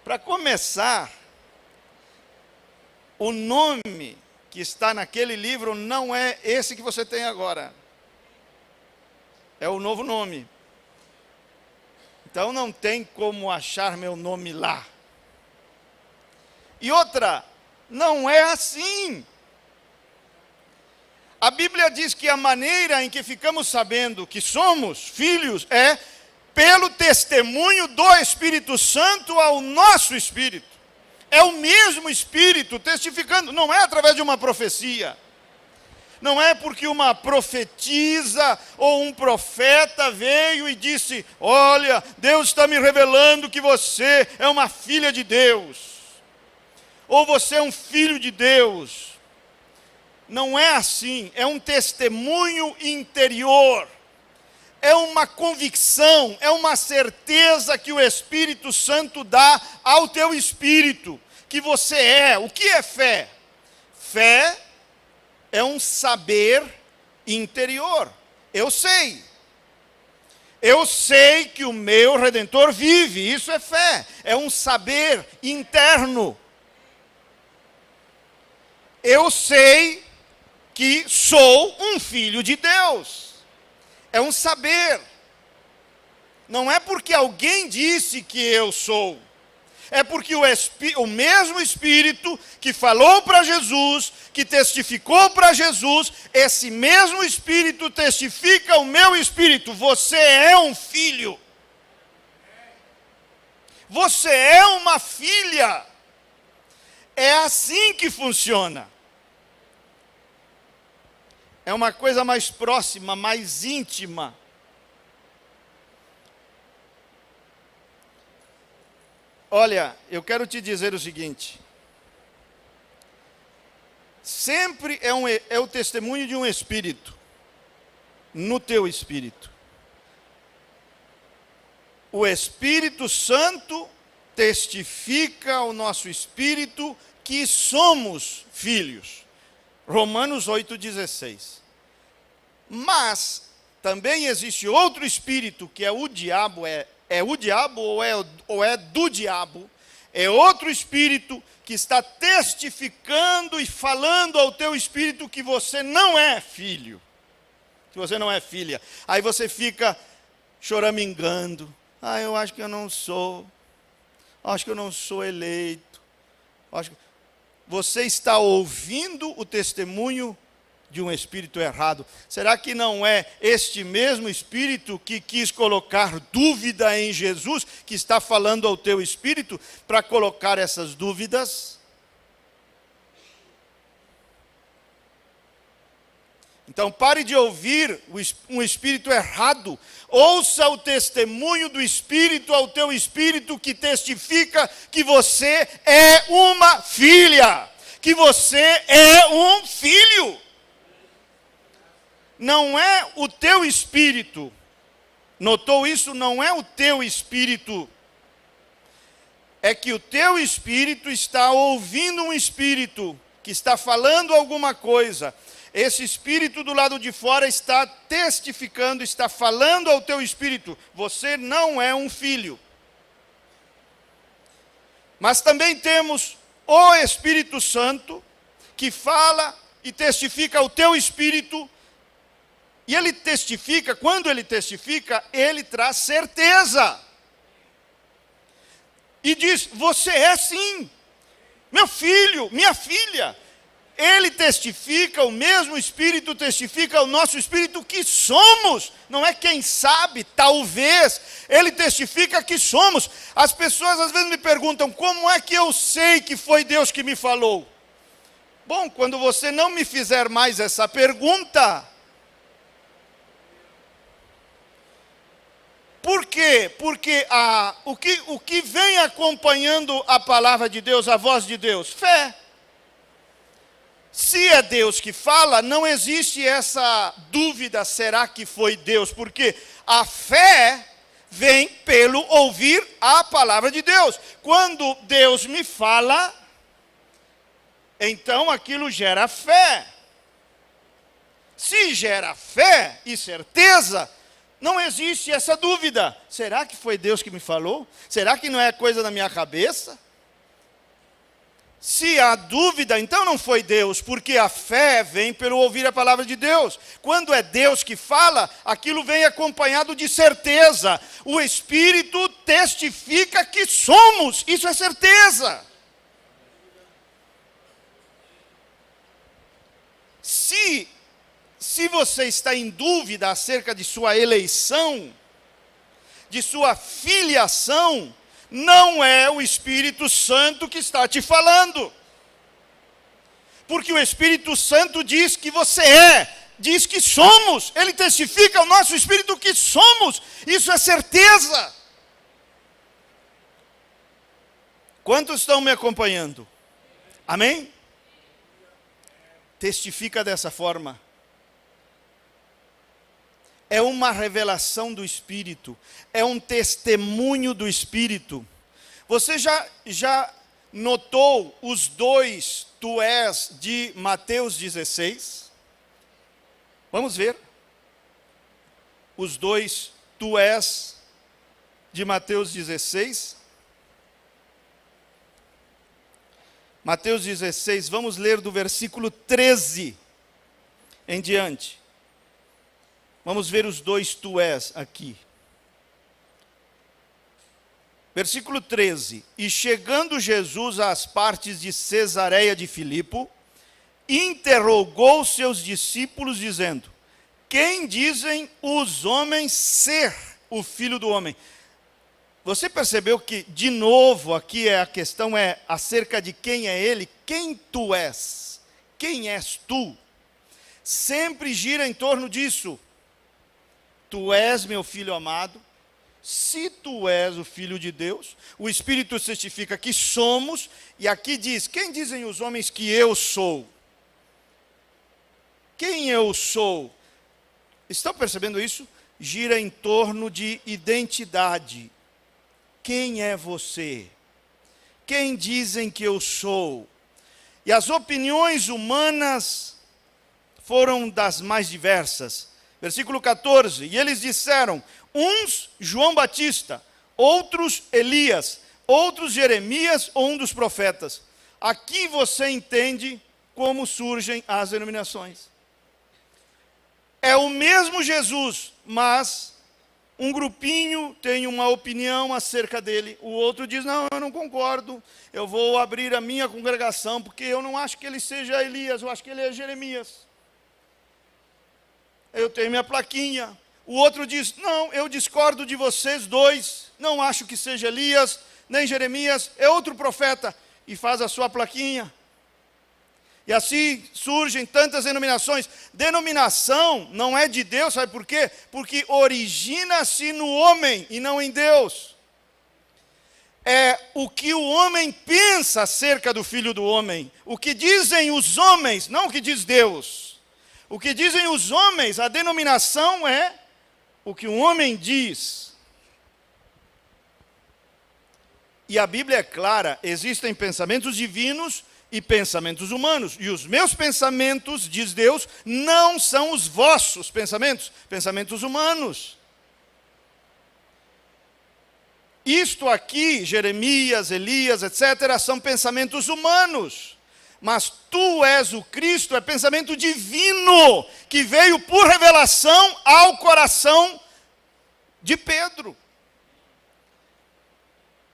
Para começar, o nome que está naquele livro não é esse que você tem agora. É o novo nome. Então não tem como achar meu nome lá. E outra, não é assim. A Bíblia diz que a maneira em que ficamos sabendo que somos filhos é pelo testemunho do Espírito Santo ao nosso espírito. É o mesmo Espírito testificando, não é através de uma profecia. Não é porque uma profetisa ou um profeta veio e disse: olha, Deus está me revelando que você é uma filha de Deus. Ou você é um filho de Deus. Não é assim, é um testemunho interior. É uma convicção, é uma certeza que o Espírito Santo dá ao teu espírito, que você é. O que é fé? Fé é um saber interior. Eu sei que o meu Redentor vive, isso é fé. É um saber interno. Eu sei que sou um filho de Deus. É um saber. Não é porque alguém disse que eu sou. É porque o mesmo Espírito que falou para Jesus, que testificou para Jesus, esse mesmo Espírito testifica o meu espírito. Você é um filho. Você é uma filha. É assim que funciona. É uma coisa mais próxima, mais íntima. Olha, eu quero te dizer o seguinte. Sempre é o testemunho de um espírito, no teu espírito. O Espírito Santo testifica ao nosso espírito que somos filhos. Romanos 8,16. Mas também existe outro espírito que é o diabo, é o diabo ou é do diabo? É outro espírito que está testificando e falando ao teu espírito que você não é filho, que você não é filha. Aí você fica choramingando. Eu acho que eu não sou. Acho que eu não sou eleito. Você está ouvindo o testemunho de um espírito errado. Será que não é este mesmo espírito que quis colocar dúvida em Jesus, que está falando ao teu espírito para colocar essas dúvidas? Então pare de ouvir um espírito errado. Ouça o testemunho do Espírito ao teu espírito que testifica que você é uma filha, que você é um filho. Não é o teu espírito. Notou isso? Não é o teu espírito. É que o teu espírito está ouvindo um espírito que está falando alguma coisa. Esse espírito do lado de fora está testificando, está falando ao teu espírito. Você não é um filho. Mas também temos o Espírito Santo, que fala e testifica ao teu espírito. E ele testifica, quando ele testifica, ele traz certeza. E diz, você é sim, meu filho, minha filha. Ele testifica, o mesmo Espírito testifica ao nosso espírito que somos. Não é quem sabe, talvez. Ele testifica que somos. As pessoas às vezes me perguntam, como é que eu sei que foi Deus que me falou? Bom, quando você não me fizer mais essa pergunta. Por quê? Porque o que vem acompanhando a palavra de Deus, a voz de Deus? Fé. Se é Deus que fala, não existe essa dúvida, será que foi Deus? Porque a fé vem pelo ouvir a palavra de Deus. Quando Deus me fala, então aquilo gera fé. Se gera fé e certeza, não existe essa dúvida. Será que foi Deus que me falou? Será que não é coisa da minha cabeça? Se há dúvida, então não foi Deus, porque a fé vem pelo ouvir a palavra de Deus. Quando é Deus que fala, aquilo vem acompanhado de certeza. O Espírito testifica que somos, isso é certeza. Se você está em dúvida acerca de sua eleição, de sua filiação, não é o Espírito Santo que está te falando. Porque o Espírito Santo diz que você diz que somos. Ele testifica ao nosso espírito que somos. Isso é certeza. Quantos estão me acompanhando? Amém? Testifica dessa forma. É uma revelação do Espírito, é um testemunho do Espírito. Você já notou os dois tu és de Mateus 16? Vamos ver. Os dois tu és de Mateus 16. Mateus 16, vamos ler do versículo 13 em diante. Vamos ver os dois tu és aqui. Versículo 13. E chegando Jesus às partes de Cesareia de Filipe, interrogou seus discípulos, dizendo: quem dizem os homens ser o Filho do Homem? Você percebeu que, de novo, aqui a questão é acerca de quem é ele? Quem tu és? Quem és tu? Sempre gira em torno disso. Tu és meu filho amado. Se tu és o Filho de Deus, o Espírito testifica que somos, e aqui diz: quem dizem os homens que eu sou? Quem eu sou? Estão percebendo isso? Gira em torno de identidade. Quem é você? Quem dizem que eu sou? E as opiniões humanas foram das mais diversas. Versículo 14, e eles disseram, uns João Batista, outros Elias, outros Jeremias ou um dos profetas. Aqui você entende como surgem as denominações. É o mesmo Jesus, mas um grupinho tem uma opinião acerca dele, o outro diz, não, eu não concordo, eu vou abrir a minha congregação, porque eu não acho que ele seja Elias, eu acho que ele é Jeremias. Eu tenho minha plaquinha. O outro diz, não, eu discordo de vocês dois, não acho que seja Elias, nem Jeremias, é outro profeta, e faz a sua plaquinha. E assim surgem tantas denominações. Denominação não é de Deus, sabe por quê? Porque origina-se no homem e não em Deus. É o que o homem pensa acerca do Filho do Homem. O que dizem os homens, não o que diz Deus. O que dizem os homens, a denominação é o que um homem diz. E a Bíblia é clara, existem pensamentos divinos e pensamentos humanos. E os meus pensamentos, diz Deus, não são os vossos pensamentos, pensamentos humanos. Isto aqui, Jeremias, Elias, etc., são pensamentos humanos. Mas tu és o Cristo, é pensamento divino, que veio por revelação ao coração de Pedro.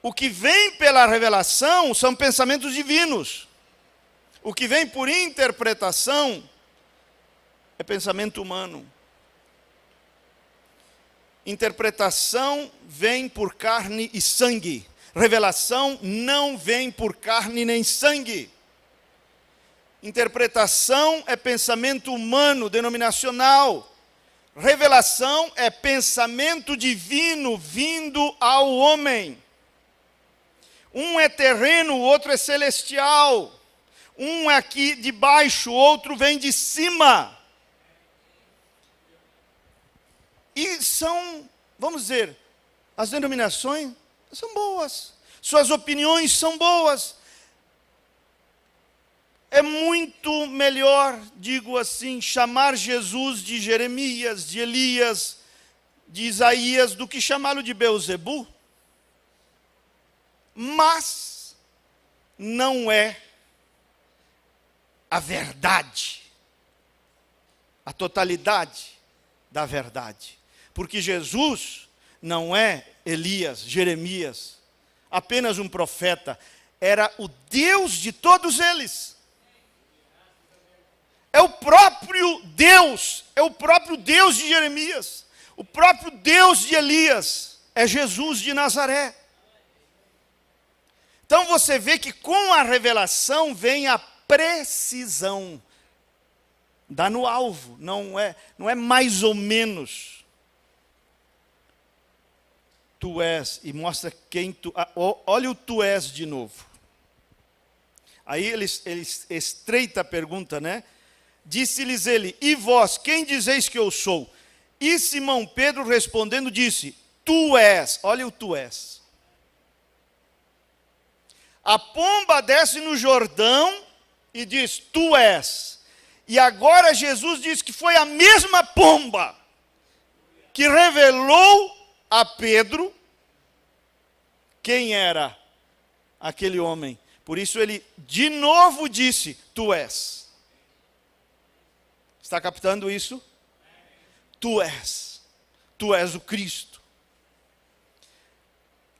O que vem pela revelação são pensamentos divinos. O que vem por interpretação é pensamento humano. Interpretação vem por carne e sangue. Revelação não vem por carne nem sangue. Interpretação é pensamento humano, denominacional. Revelação é pensamento divino vindo ao homem. Um é terreno, o outro é celestial. Um é aqui de baixo, o outro vem de cima. E são, vamos dizer, as denominações são boas. Suas opiniões são boas. É muito melhor, digo assim, chamar Jesus de Jeremias, de Elias, de Isaías, do que chamá-lo de Beelzebu. Mas não é a verdade, a totalidade da verdade. Porque Jesus não é Elias, Jeremias, apenas um profeta, era o Deus de todos eles. É o próprio Deus, é o próprio Deus de Jeremias, o próprio Deus de Elias, é Jesus de Nazaré. Então você vê que com a revelação vem a precisão. Dá no alvo, não é mais ou menos. Tu és, e mostra quem tu... Olha o tu és de novo. Aí ele estreita a pergunta, né? Disse-lhes ele, e vós, quem dizeis que eu sou? E Simão Pedro respondendo disse, tu és. Olha o tu és. A pomba desce no Jordão e diz, tu és. E agora Jesus diz que foi a mesma pomba que revelou a Pedro quem era aquele homem. Por isso ele de novo disse, tu és. Está captando isso? Tu és o Cristo.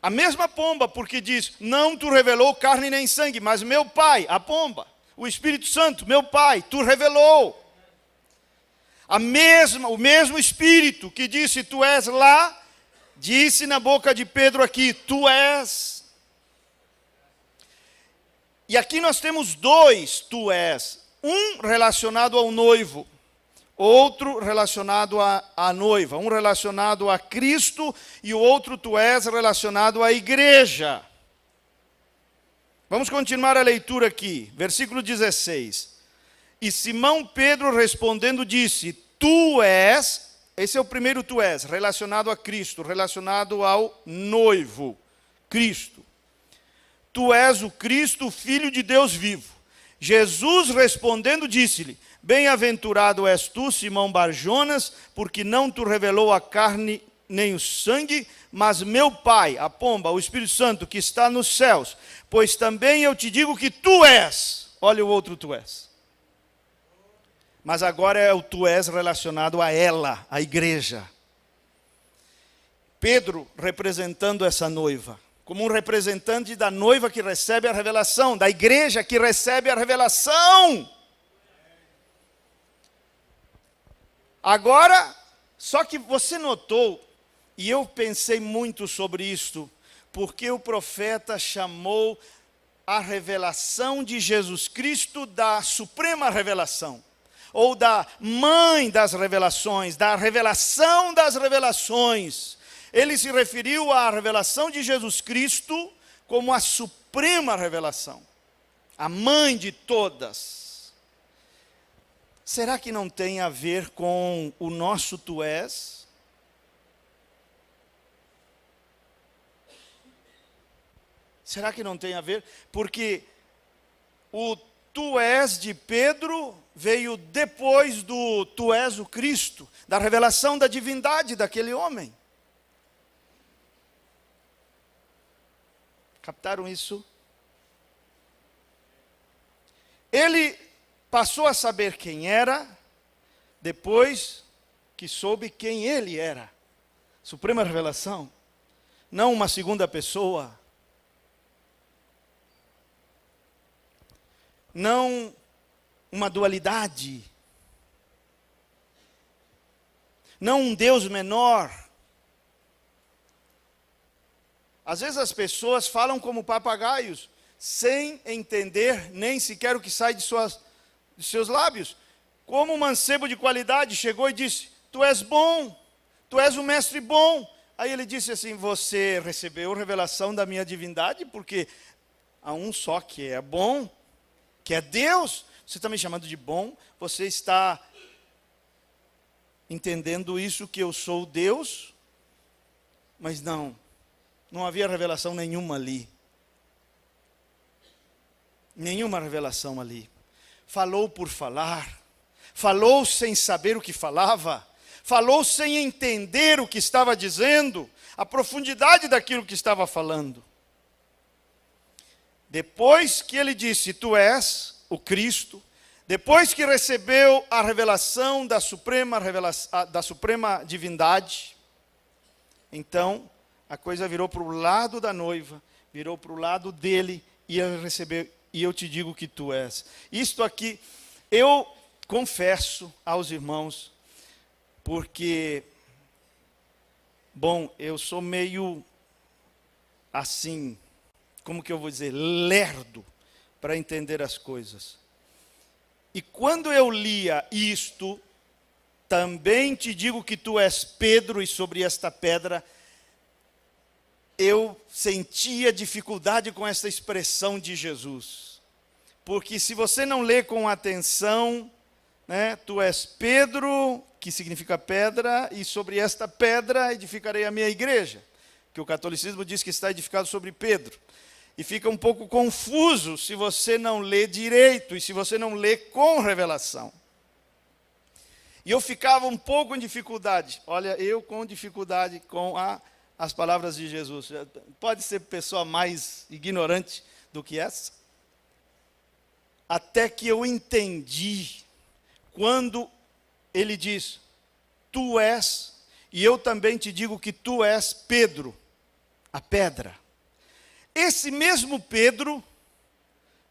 A mesma pomba, porque diz, não tu revelou carne nem sangue, mas meu Pai, a pomba, o Espírito Santo, meu Pai, tu revelou. O mesmo Espírito que disse, tu és lá, disse na boca de Pedro aqui, tu és. E aqui nós temos dois tu és. Um relacionado ao noivo, outro relacionado à noiva. Um relacionado a Cristo e o outro tu és relacionado à igreja. Vamos continuar a leitura aqui. Versículo 16. E Simão Pedro respondendo disse, tu és, esse é o primeiro tu és, relacionado a Cristo, relacionado ao noivo, Cristo. Tu és o Cristo, o Filho de Deus vivo. Jesus respondendo disse-lhe, bem-aventurado és tu, Simão Bar-Jonas, porque não te revelou a carne nem o sangue, mas meu Pai, a pomba, o Espírito Santo que está nos céus. Pois também eu te digo que tu és. Olha o outro tu és. Mas agora é o tu és relacionado a ela, a igreja. Pedro representando essa noiva, como um representante da noiva que recebe a revelação, da igreja que recebe a revelação. Agora, só que você notou, e eu pensei muito sobre isto, porque o profeta chamou a revelação de Jesus Cristo da suprema revelação, ou da mãe das revelações, da revelação das revelações. Ele se referiu à revelação de Jesus Cristo como a suprema revelação, a mãe de todas. Será que não tem a ver com o nosso tu és? Será que não tem a ver? Porque o tu és de Pedro veio depois do tu és o Cristo, da revelação da divindade daquele homem. Captaram isso? Ele passou a saber quem era, depois que soube quem ele era. Suprema revelação. Não uma segunda pessoa. Não uma dualidade. Não um Deus menor. Às vezes as pessoas falam como papagaios, sem entender nem sequer o que sai de seus lábios. Como um mancebo de qualidade chegou e disse, tu és bom, tu és um mestre bom. Aí ele disse assim, você recebeu revelação da minha divindade, porque há um só que é bom, que é Deus. Você está me chamando de bom, você está entendendo isso que eu sou Deus? Mas não havia revelação nenhuma ali. Nenhuma revelação ali. Falou por falar, falou sem saber o que falava, falou sem entender o que estava dizendo, a profundidade daquilo que estava falando. Depois que ele disse, tu és o Cristo, depois que recebeu a revelação da suprema divindade, então a coisa virou para o lado da noiva, virou para o lado dele, e ele recebeu, e eu te digo que tu és. Isto aqui, eu confesso aos irmãos, porque, bom, eu sou meio assim, como que eu vou dizer, lerdo para entender as coisas. E quando eu lia isto, também te digo que tu és Pedro, e sobre esta pedra, eu sentia dificuldade com essa expressão de Jesus. Porque se você não lê com atenção, né, tu és Pedro, que significa pedra, e sobre esta pedra edificarei a minha igreja. Que o catolicismo diz que está edificado sobre Pedro. E fica um pouco confuso se você não lê direito e se você não lê com revelação. E eu ficava um pouco em dificuldade. Olha, eu com dificuldade com as palavras de Jesus. Pode ser pessoa mais ignorante do que essa? Até que eu entendi quando ele diz, tu és, e eu também te digo que tu és Pedro. a pedra. Esse mesmo Pedro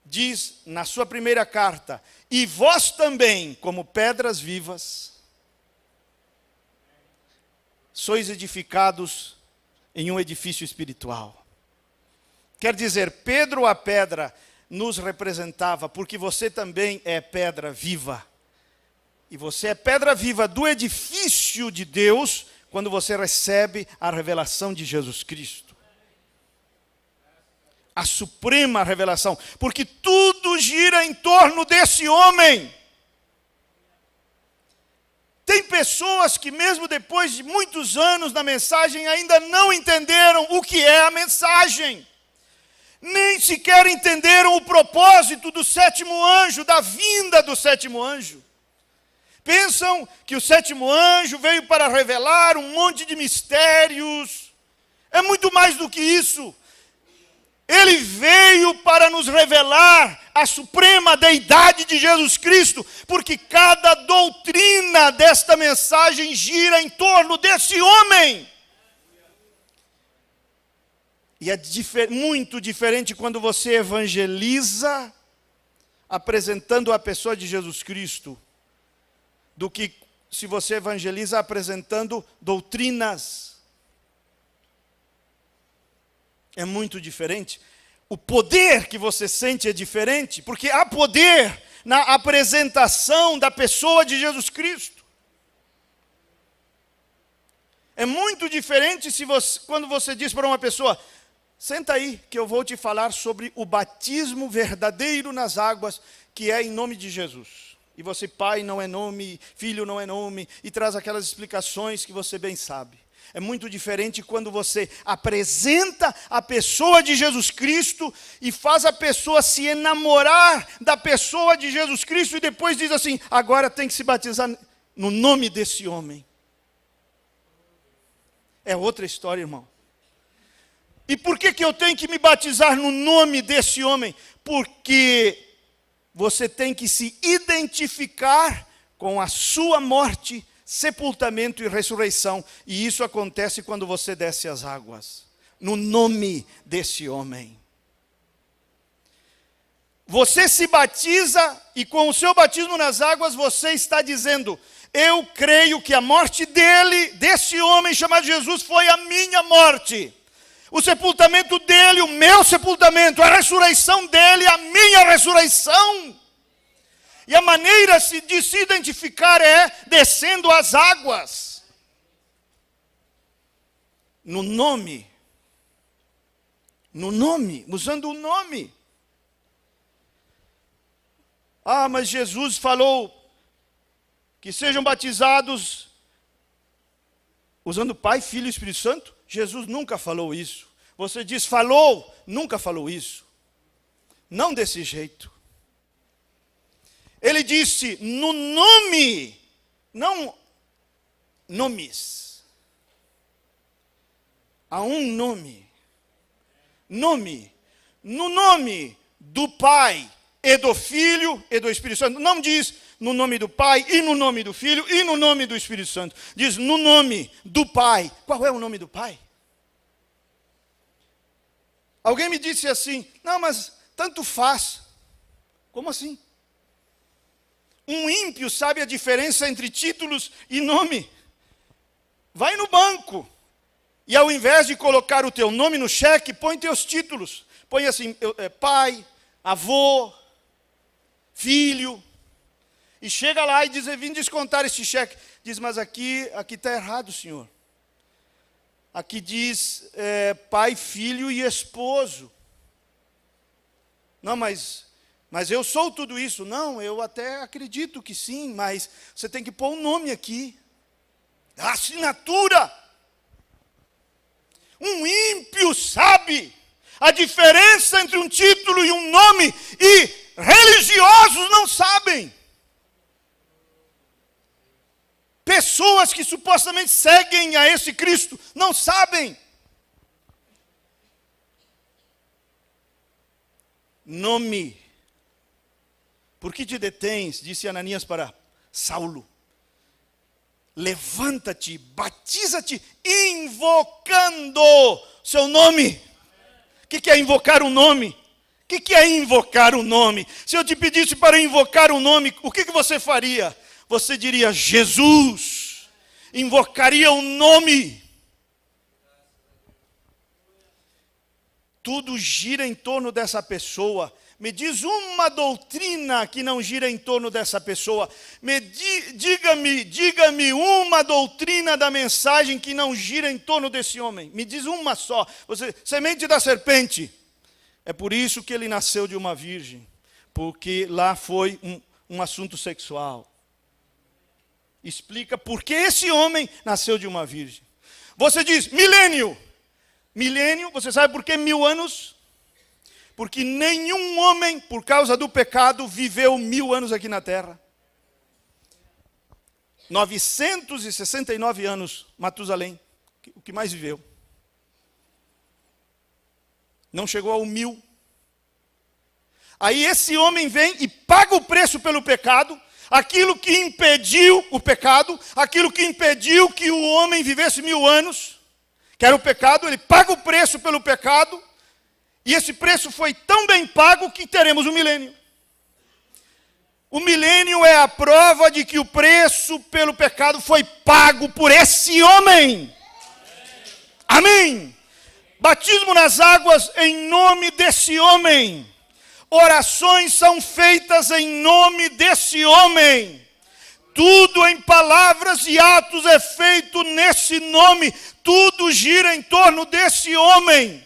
diz na sua primeira carta: e vós também, como pedras vivas, sois edificados em um edifício espiritual. Quer dizer, Pedro a pedra nos representava, porque você também é pedra viva. E você é pedra viva do edifício de Deus, quando você recebe a revelação de Jesus Cristo. A suprema revelação, porque tudo gira em torno desse homem. Tem pessoas que mesmo depois de muitos anos na mensagem ainda não entenderam o que é a mensagem. Nem sequer entenderam o propósito do sétimo anjo, da vinda do sétimo anjo. Pensam que o sétimo anjo veio para revelar um monte de mistérios. É muito mais do que isso. Ele veio para nos revelar a suprema deidade de Jesus Cristo, porque cada doutrina desta mensagem gira em torno desse homem. E é muito diferente quando você evangeliza apresentando a pessoa de Jesus Cristo, do que se você evangeliza apresentando doutrinas. É muito diferente. O poder que você sente é diferente, porque há poder na apresentação da pessoa de Jesus Cristo. É muito diferente quando você diz para uma pessoa: senta aí que eu vou te falar sobre o batismo verdadeiro nas águas, que é em nome de Jesus. E você, pai não é nome, filho não é nome, e traz aquelas explicações que você bem sabe. É muito diferente quando você apresenta a pessoa de Jesus Cristo e faz a pessoa se enamorar da pessoa de Jesus Cristo e depois diz assim: agora tem que se batizar no nome desse homem. É outra história, irmão. E por que eu tenho que me batizar no nome desse homem? Porque você tem que se identificar com a sua morte, sepultamento e ressurreição. E isso acontece quando você desce as águas, no nome desse homem. Você se batiza e com o seu batismo nas águas você está dizendo: eu creio que a morte dele, desse homem chamado Jesus, foi a minha morte. O sepultamento dele, o meu sepultamento, a ressurreição dele, a minha ressurreição. E a maneira de se identificar é descendo as águas. No nome, usando o nome. Ah, mas Jesus falou que sejam batizados usando Pai, Filho e Espírito Santo. Jesus nunca falou isso. Você diz falou, nunca falou isso. Não desse jeito. Ele disse no nome, não nomes. Há um nome. Nome. No nome do Pai e do Filho e do Espírito Santo. Não diz no nome do Pai e no nome do Filho e no nome do Espírito Santo. Diz no nome do Pai. Qual é o nome do Pai? Alguém me disse assim: não, mas tanto faz. Como assim? Um ímpio sabe a diferença entre títulos e nome. Vai no banco e ao invés de colocar o teu nome no cheque, põe teus títulos. Põe assim, pai, avô, filho. E chega lá e diz: vim descontar este cheque. Diz: mas aqui está errado, senhor. Aqui diz pai, filho e esposo. Não, mas eu sou tudo isso. Não, eu até acredito que sim, mas você tem que pôr um nome aqui. A assinatura. Um ímpio sabe a diferença entre um título e um nome, e religiosos não sabem. Pessoas que supostamente seguem a esse Cristo não sabem. Nome. Por que te detens? Disse Ananias para Saulo. levanta-te, batiza-te, invocando seu nome. O que é invocar o nome? O que é invocar o nome? Se eu te pedisse para invocar o nome, o que você faria? Você diria Jesus, invocaria o nome. Tudo gira em torno dessa pessoa. Me diz uma doutrina que não gira em torno dessa pessoa. Diga-me uma doutrina da mensagem que não gira em torno desse homem. Me diz uma só. Semente da serpente. É por isso que ele nasceu de uma virgem. Porque lá foi um assunto sexual. Explica por que esse homem nasceu de uma virgem. Você diz, milênio. Milênio, você sabe por que 1000 anos? Porque nenhum homem, por causa do pecado, viveu 1000 anos aqui na terra. 969 anos, Matusalém, o que mais viveu. Não chegou ao 1000. Aí esse homem vem e paga o preço pelo pecado, aquilo que impediu o pecado, aquilo que impediu que o homem vivesse 1000 anos, que era o pecado, ele paga o preço pelo pecado, e esse preço foi tão bem pago que teremos o milênio. O milênio é a prova de que o preço pelo pecado foi pago por esse homem. Amém. Batismo nas águas em nome desse homem. Orações são feitas em nome desse homem. Tudo em palavras e atos é feito nesse nome. Tudo gira em torno desse homem.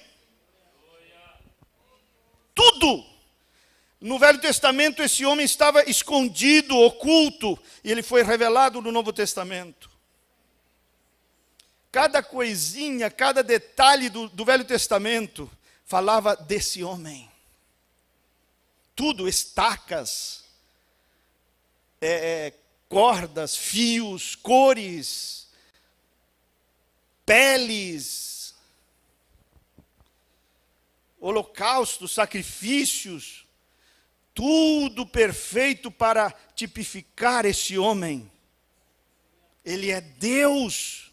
Tudo. No Velho Testamento, esse homem estava escondido, oculto, e ele foi revelado no Novo Testamento. Cada coisinha, cada detalhe do Velho Testamento falava desse homem. Tudo, estacas, cordas, fios, cores, peles, holocaustos, sacrifícios, tudo perfeito para tipificar esse homem. Ele é Deus.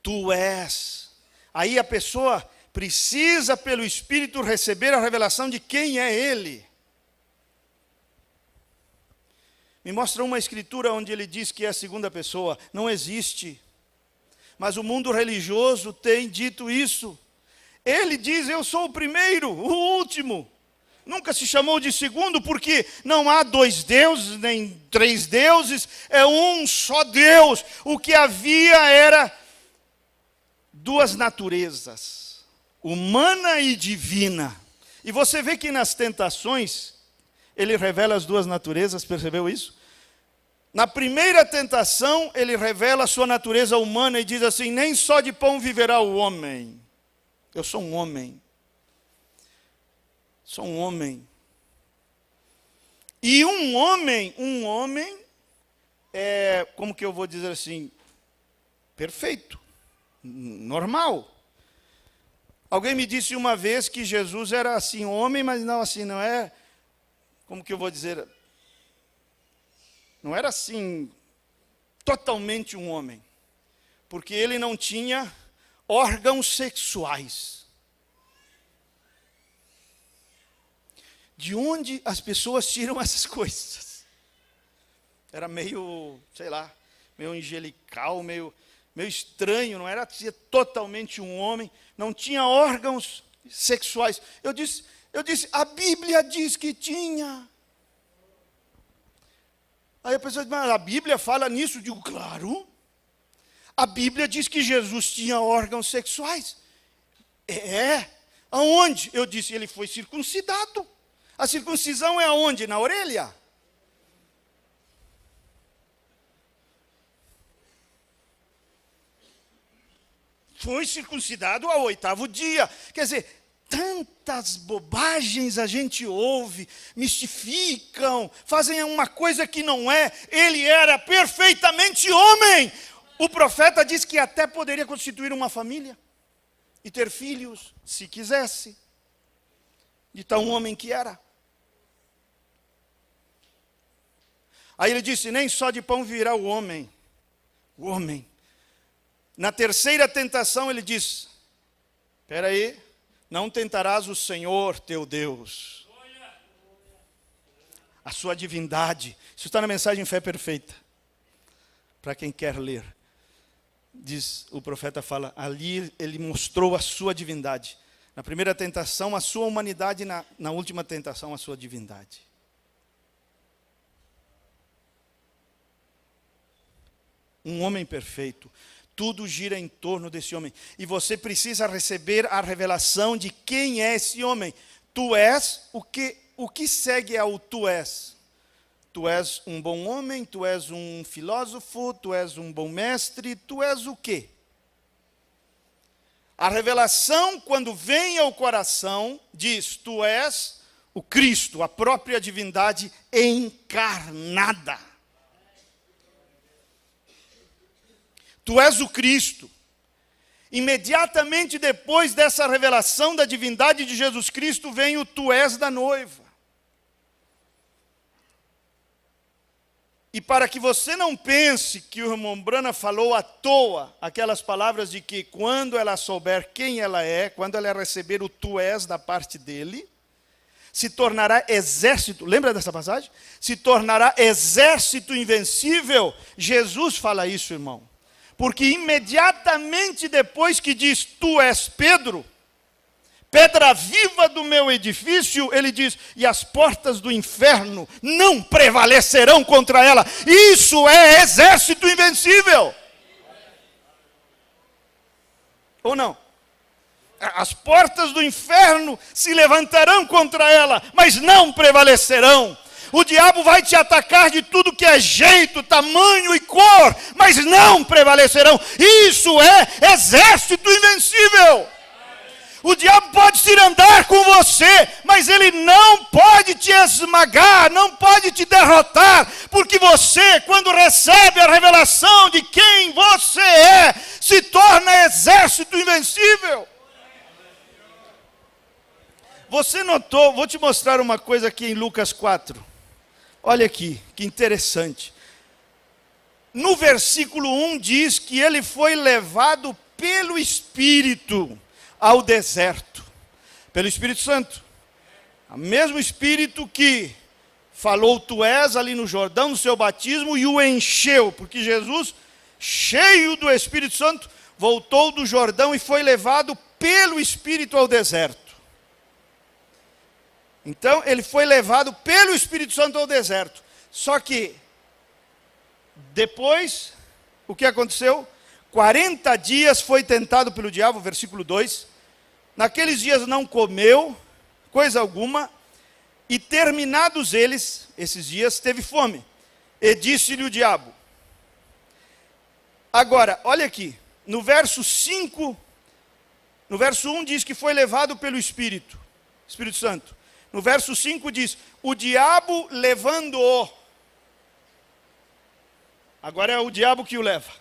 Tu és. Aí a pessoa precisa, pelo Espírito, receber a revelação de quem é Ele. Me mostra uma escritura onde ele diz que é a segunda pessoa. Não existe. Mas o mundo religioso tem dito isso. Ele diz, eu sou o primeiro, o último. Nunca se chamou de segundo, porque não há 2 deuses, nem 3 deuses, é um só Deus. O que havia era 2 naturezas, humana e divina. E você vê que nas tentações, ele revela as 2 naturezas, percebeu isso? Na primeira tentação, ele revela a sua natureza humana e diz assim, nem só de pão viverá o homem. Eu sou um homem. Sou um homem. E um homem é, como que eu vou dizer assim, perfeito, normal. Alguém me disse uma vez que Jesus era assim, homem, mas não assim, não é, como que eu vou dizer, não era assim, totalmente um homem. Porque ele não tinha órgãos sexuais. De onde as pessoas tiram essas coisas? Era meio, sei lá, meio angelical, meio estranho, não era totalmente um homem, não tinha órgãos sexuais. Eu disse, a Bíblia diz que tinha. Aí a pessoa diz, mas a Bíblia fala nisso? Eu digo, claro. A Bíblia diz que Jesus tinha órgãos sexuais. Aonde? Eu disse, ele foi circuncidado. A circuncisão é aonde? Na orelha. Foi circuncidado ao 8º dia. Quer dizer, tantas bobagens a gente ouve, mistificam, fazem uma coisa que não é. Ele era perfeitamente homem. O profeta diz que até poderia constituir uma família e ter filhos, se quisesse, de tão homem que era. Aí ele disse, nem só de pão virá o homem. O homem. Na terceira tentação ele diz, espera aí, não tentarás o Senhor teu Deus. A sua divindade. Isso está na mensagem Fé Perfeita. Para quem quer ler. Diz, o profeta fala, ali ele mostrou a sua divindade. Na primeira tentação, a sua humanidade, na última tentação, a sua divindade. Um homem perfeito. Tudo gira em torno desse homem. E você precisa receber a revelação de quem é esse homem. Tu és, o que segue ao tu és? Tu és um bom homem, tu és um filósofo, tu és um bom mestre, tu és o quê? A revelação, quando vem ao coração, diz, tu és o Cristo, a própria divindade encarnada. Tu és o Cristo. Imediatamente depois dessa revelação da divindade de Jesus Cristo, vem o tu és da noiva. E para que você não pense que o irmão Brana falou à toa, aquelas palavras de que quando ela souber quem ela é, quando ela receber o tu és da parte dele, se tornará exército, lembra dessa passagem? Se tornará exército invencível. Jesus fala isso, irmão. Porque imediatamente depois que diz, tu és Pedro, pedra viva do meu edifício, ele diz, e as portas do inferno não prevalecerão contra ela. Isso é exército invencível. Ou não? As portas do inferno se levantarão contra ela, mas não prevalecerão. O diabo vai te atacar de tudo que é jeito, tamanho e cor, mas não prevalecerão. Isso é exército invencível. O diabo pode se andar com você, mas ele não pode te esmagar, não pode te derrotar, porque você, quando recebe a revelação de quem você é, se torna exército invencível. Você notou, vou te mostrar uma coisa aqui em Lucas 4. Olha aqui, que interessante. No versículo 1 diz que ele foi levado pelo Espírito ao deserto, pelo Espírito Santo. O mesmo Espírito que falou tu és ali no Jordão, no seu batismo, e o encheu, porque Jesus, cheio do Espírito Santo, voltou do Jordão e foi levado pelo Espírito ao deserto. Então, ele foi levado pelo Espírito Santo ao deserto. Só que, depois, o que aconteceu? 40 dias foi tentado pelo diabo, versículo 2. Naqueles dias não comeu coisa alguma, e terminados esses dias, teve fome. E disse-lhe o diabo. Agora, olha aqui, no verso 5, no verso 1 diz que foi levado pelo Espírito Santo. No verso 5 diz, o diabo levando-o. Agora é o diabo que o leva.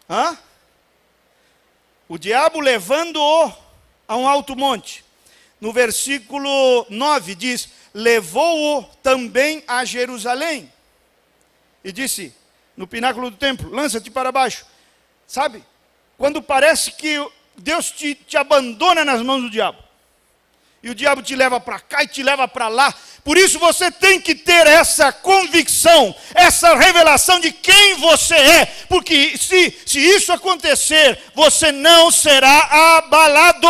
Hã? O diabo levando-o a um alto monte. No versículo 9 diz, levou-o também a Jerusalém. E disse, no pináculo do templo, lança-te para baixo. Sabe? Quando parece que Deus te abandona nas mãos do diabo. E o diabo te leva para cá e te leva para lá. Por isso você tem que ter essa convicção, essa revelação de quem você é. Porque se isso acontecer, você não será abalado.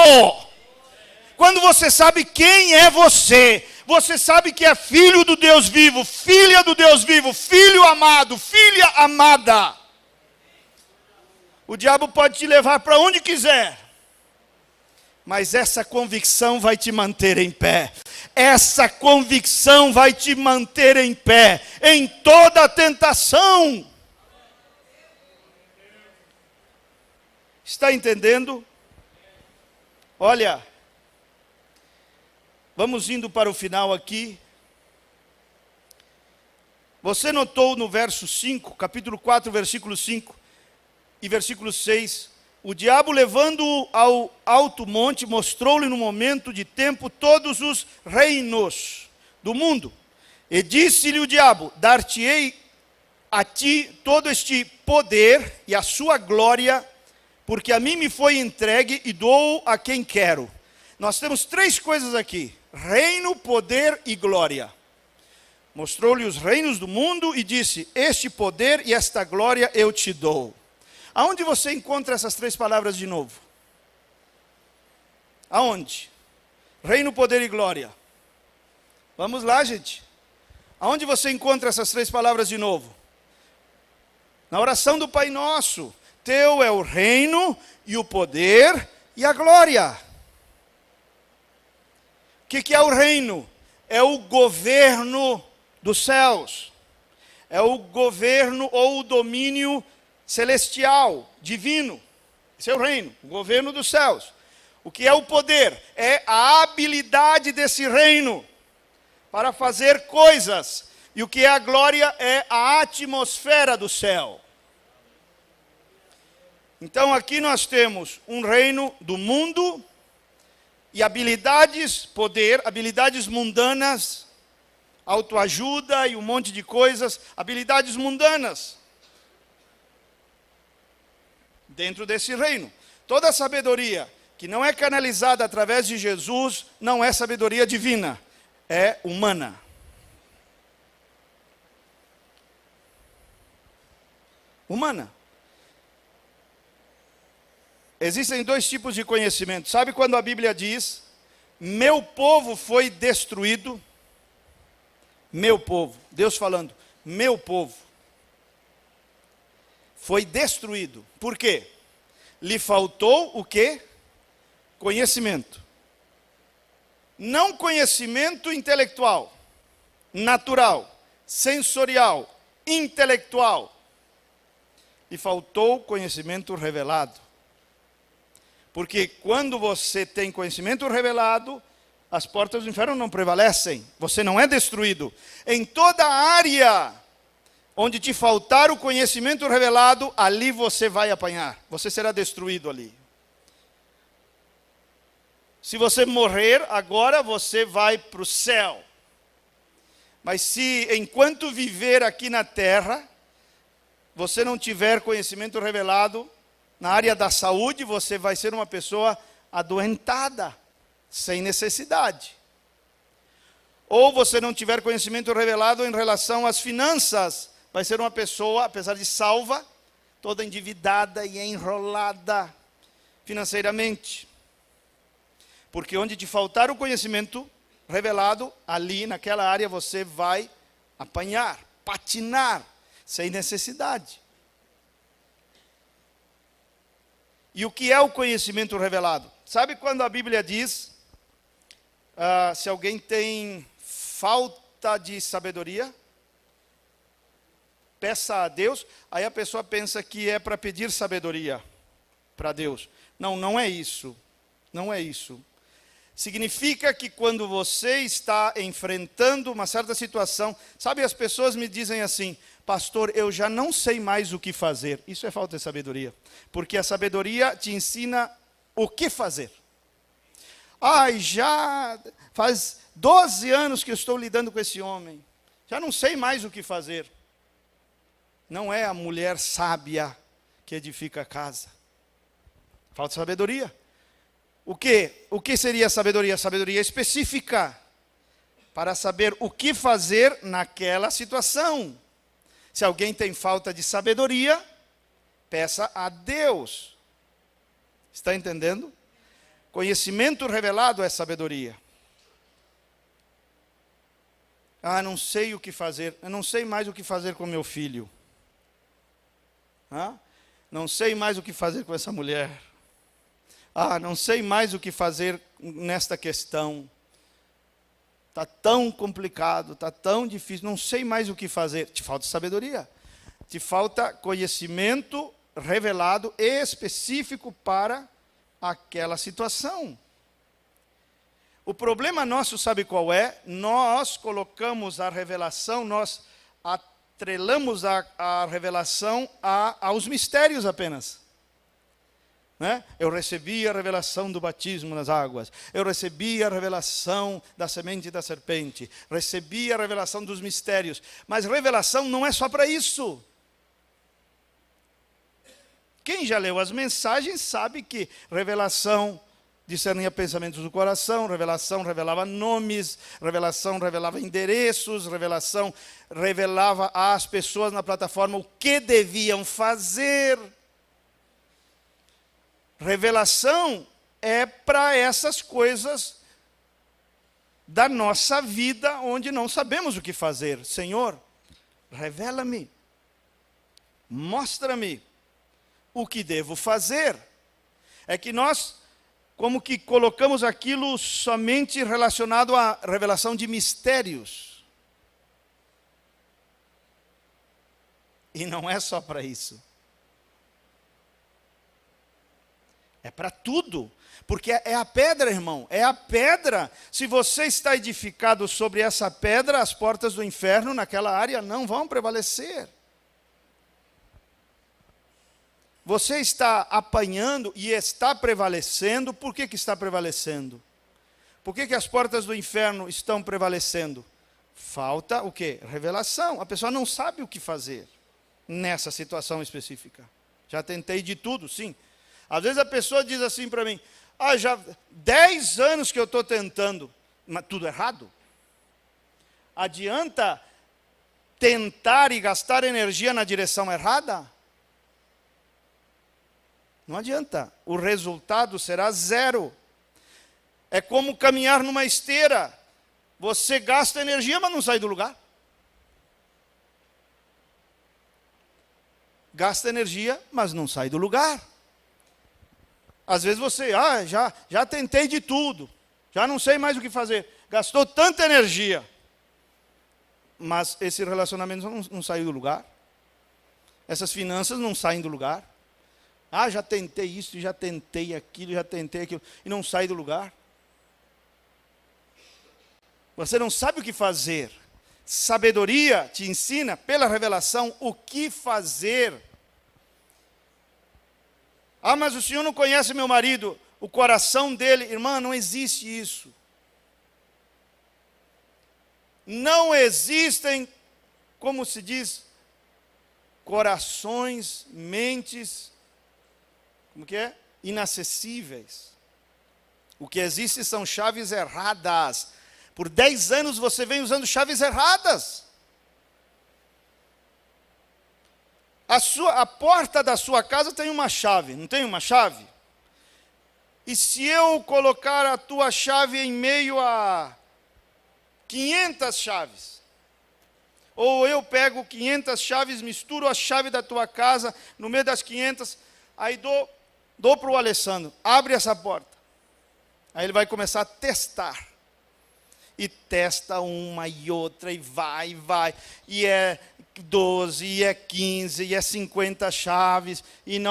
Quando você sabe quem é você, você sabe que é filho do Deus vivo, filha do Deus vivo, filho amado, filha amada. O diabo pode te levar para onde quiser. Mas essa convicção vai te manter em pé. Essa convicção vai te manter em pé em toda a tentação. Está entendendo? Olha, vamos indo para o final aqui. Você notou no verso 5, capítulo 4, versículo 5 e versículo 6, o diabo, levando-o ao alto monte, mostrou-lhe no momento de tempo todos os reinos do mundo. E disse-lhe o diabo: dar-te-ei a ti todo este poder e a sua glória, porque a mim me foi entregue e dou a quem quero. Nós temos 3 coisas aqui: reino, poder e glória. Mostrou-lhe os reinos do mundo e disse: este poder e esta glória eu te dou. Aonde você encontra essas 3 palavras de novo? Aonde? Reino, poder e glória. Vamos lá, gente. Aonde você encontra essas 3 palavras de novo? Na oração do Pai Nosso. Teu é o reino e o poder e a glória. O que é o reino? É o governo dos céus. É o governo ou o domínio celestial, divino. Esse é o reino, o governo dos céus. O que é o poder? É a habilidade desse reino para fazer coisas. E o que é a glória? É a atmosfera do céu. Então aqui nós temos um reino do mundo e habilidades, poder, habilidades mundanas, autoajuda e um monte de coisas, habilidades mundanas dentro desse reino. Toda a sabedoria que não é canalizada através de Jesus não é sabedoria divina, é humana. Humana. Existem 2 tipos de conhecimento. Sabe quando a Bíblia diz: meu povo foi destruído? Meu povo, Deus falando, meu povo foi destruído. Por quê? Lhe faltou o quê? Conhecimento. Não conhecimento intelectual, natural, sensorial, intelectual. Lhe faltou conhecimento revelado. Porque quando você tem conhecimento revelado, as portas do inferno não prevalecem. Você não é destruído. Em toda área onde te faltar o conhecimento revelado, ali você vai apanhar. Você será destruído ali. Se você morrer agora, você vai para o céu. Mas se enquanto viver aqui na terra, você não tiver conhecimento revelado, na área da saúde, você vai ser uma pessoa adoentada, sem necessidade. Ou você não tiver conhecimento revelado em relação às finanças, vai ser uma pessoa, apesar de salva, toda endividada e enrolada financeiramente. Porque onde te faltar o conhecimento revelado, ali naquela área você vai apanhar, patinar, sem necessidade. E o que é o conhecimento revelado? Sabe quando a Bíblia diz, se alguém tem falta de sabedoria, peça a Deus, aí a pessoa pensa que é para pedir sabedoria para Deus. Não, não é isso. Não é isso. Significa que quando você está enfrentando uma certa situação, sabe, as pessoas me dizem assim: pastor, eu já não sei mais o que fazer. Isso é falta de sabedoria. Porque a sabedoria te ensina o que fazer. Já faz 12 anos que eu estou lidando com esse homem. Já não sei mais o que fazer. Não é a mulher sábia que edifica a casa. Falta de sabedoria. O que seria sabedoria? Sabedoria específica. Para saber o que fazer naquela situação. Se alguém tem falta de sabedoria, peça a Deus. Está entendendo? Conhecimento revelado é sabedoria. Não sei o que fazer. Eu não sei mais o que fazer com meu filho. Não sei mais o que fazer com essa mulher. Não sei mais o que fazer nesta questão. Está tão complicado, está tão difícil, não sei mais o que fazer. Te falta sabedoria. Te falta conhecimento revelado e específico para aquela situação. O problema nosso, sabe qual é? Nós colocamos a revelação, nós atrelamos a revelação aos mistérios apenas. Eu recebi a revelação do batismo nas águas. Eu recebi a revelação da semente da serpente. Recebi a revelação dos mistérios. Mas revelação não é só para isso. Quem já leu as mensagens sabe que revelação discernia pensamentos do coração, revelação revelava nomes, revelação revelava endereços, revelação revelava às pessoas na plataforma o que deviam fazer. Revelação é para essas coisas da nossa vida onde não sabemos o que fazer. Senhor, revela-me, mostra-me o que devo fazer. É que nós, como que colocamos aquilo somente relacionado à revelação de mistérios. E não é só para isso. É para tudo. Porque é a pedra, irmão. É a pedra. Se você está edificado sobre essa pedra, as portas do inferno naquela área não vão prevalecer. Você está apanhando e está prevalecendo. Por que está prevalecendo? Por que as portas do inferno estão prevalecendo? Falta o quê? Revelação. A pessoa não sabe o que fazer nessa situação específica. Já tentei de tudo, sim. Às vezes a pessoa diz assim para mim, já 10 anos que eu estou tentando, mas tudo errado. Adianta tentar e gastar energia na direção errada? Não adianta, o resultado será zero. É como caminhar numa esteira. Você gasta energia, mas não sai do lugar. Gasta energia, mas não sai do lugar. Às vezes você, já tentei de tudo, já não sei mais o que fazer. Gastou tanta energia, mas esse relacionamento não saiu do lugar. Essas finanças não saem do lugar. Já tentei isso, já tentei aquilo, e não sai do lugar. Você não sabe o que fazer. Sabedoria te ensina, pela revelação, o que fazer. Mas o senhor não conhece meu marido, o coração dele. Irmã, não existe isso. Não existem, como se diz, corações, mentes, como que é? Inacessíveis. O que existe são chaves erradas. Por 10 anos você vem usando chaves erradas. A porta da sua casa tem uma chave, não tem uma chave? E se eu colocar a tua chave em meio a 500 chaves, ou eu pego 500 chaves, misturo a chave da tua casa no meio das 500, aí dou para o Alessandro, abre essa porta. Aí ele vai começar a testar. E testa uma e outra, e vai. E é 12, e é 15, e é 50 chaves, e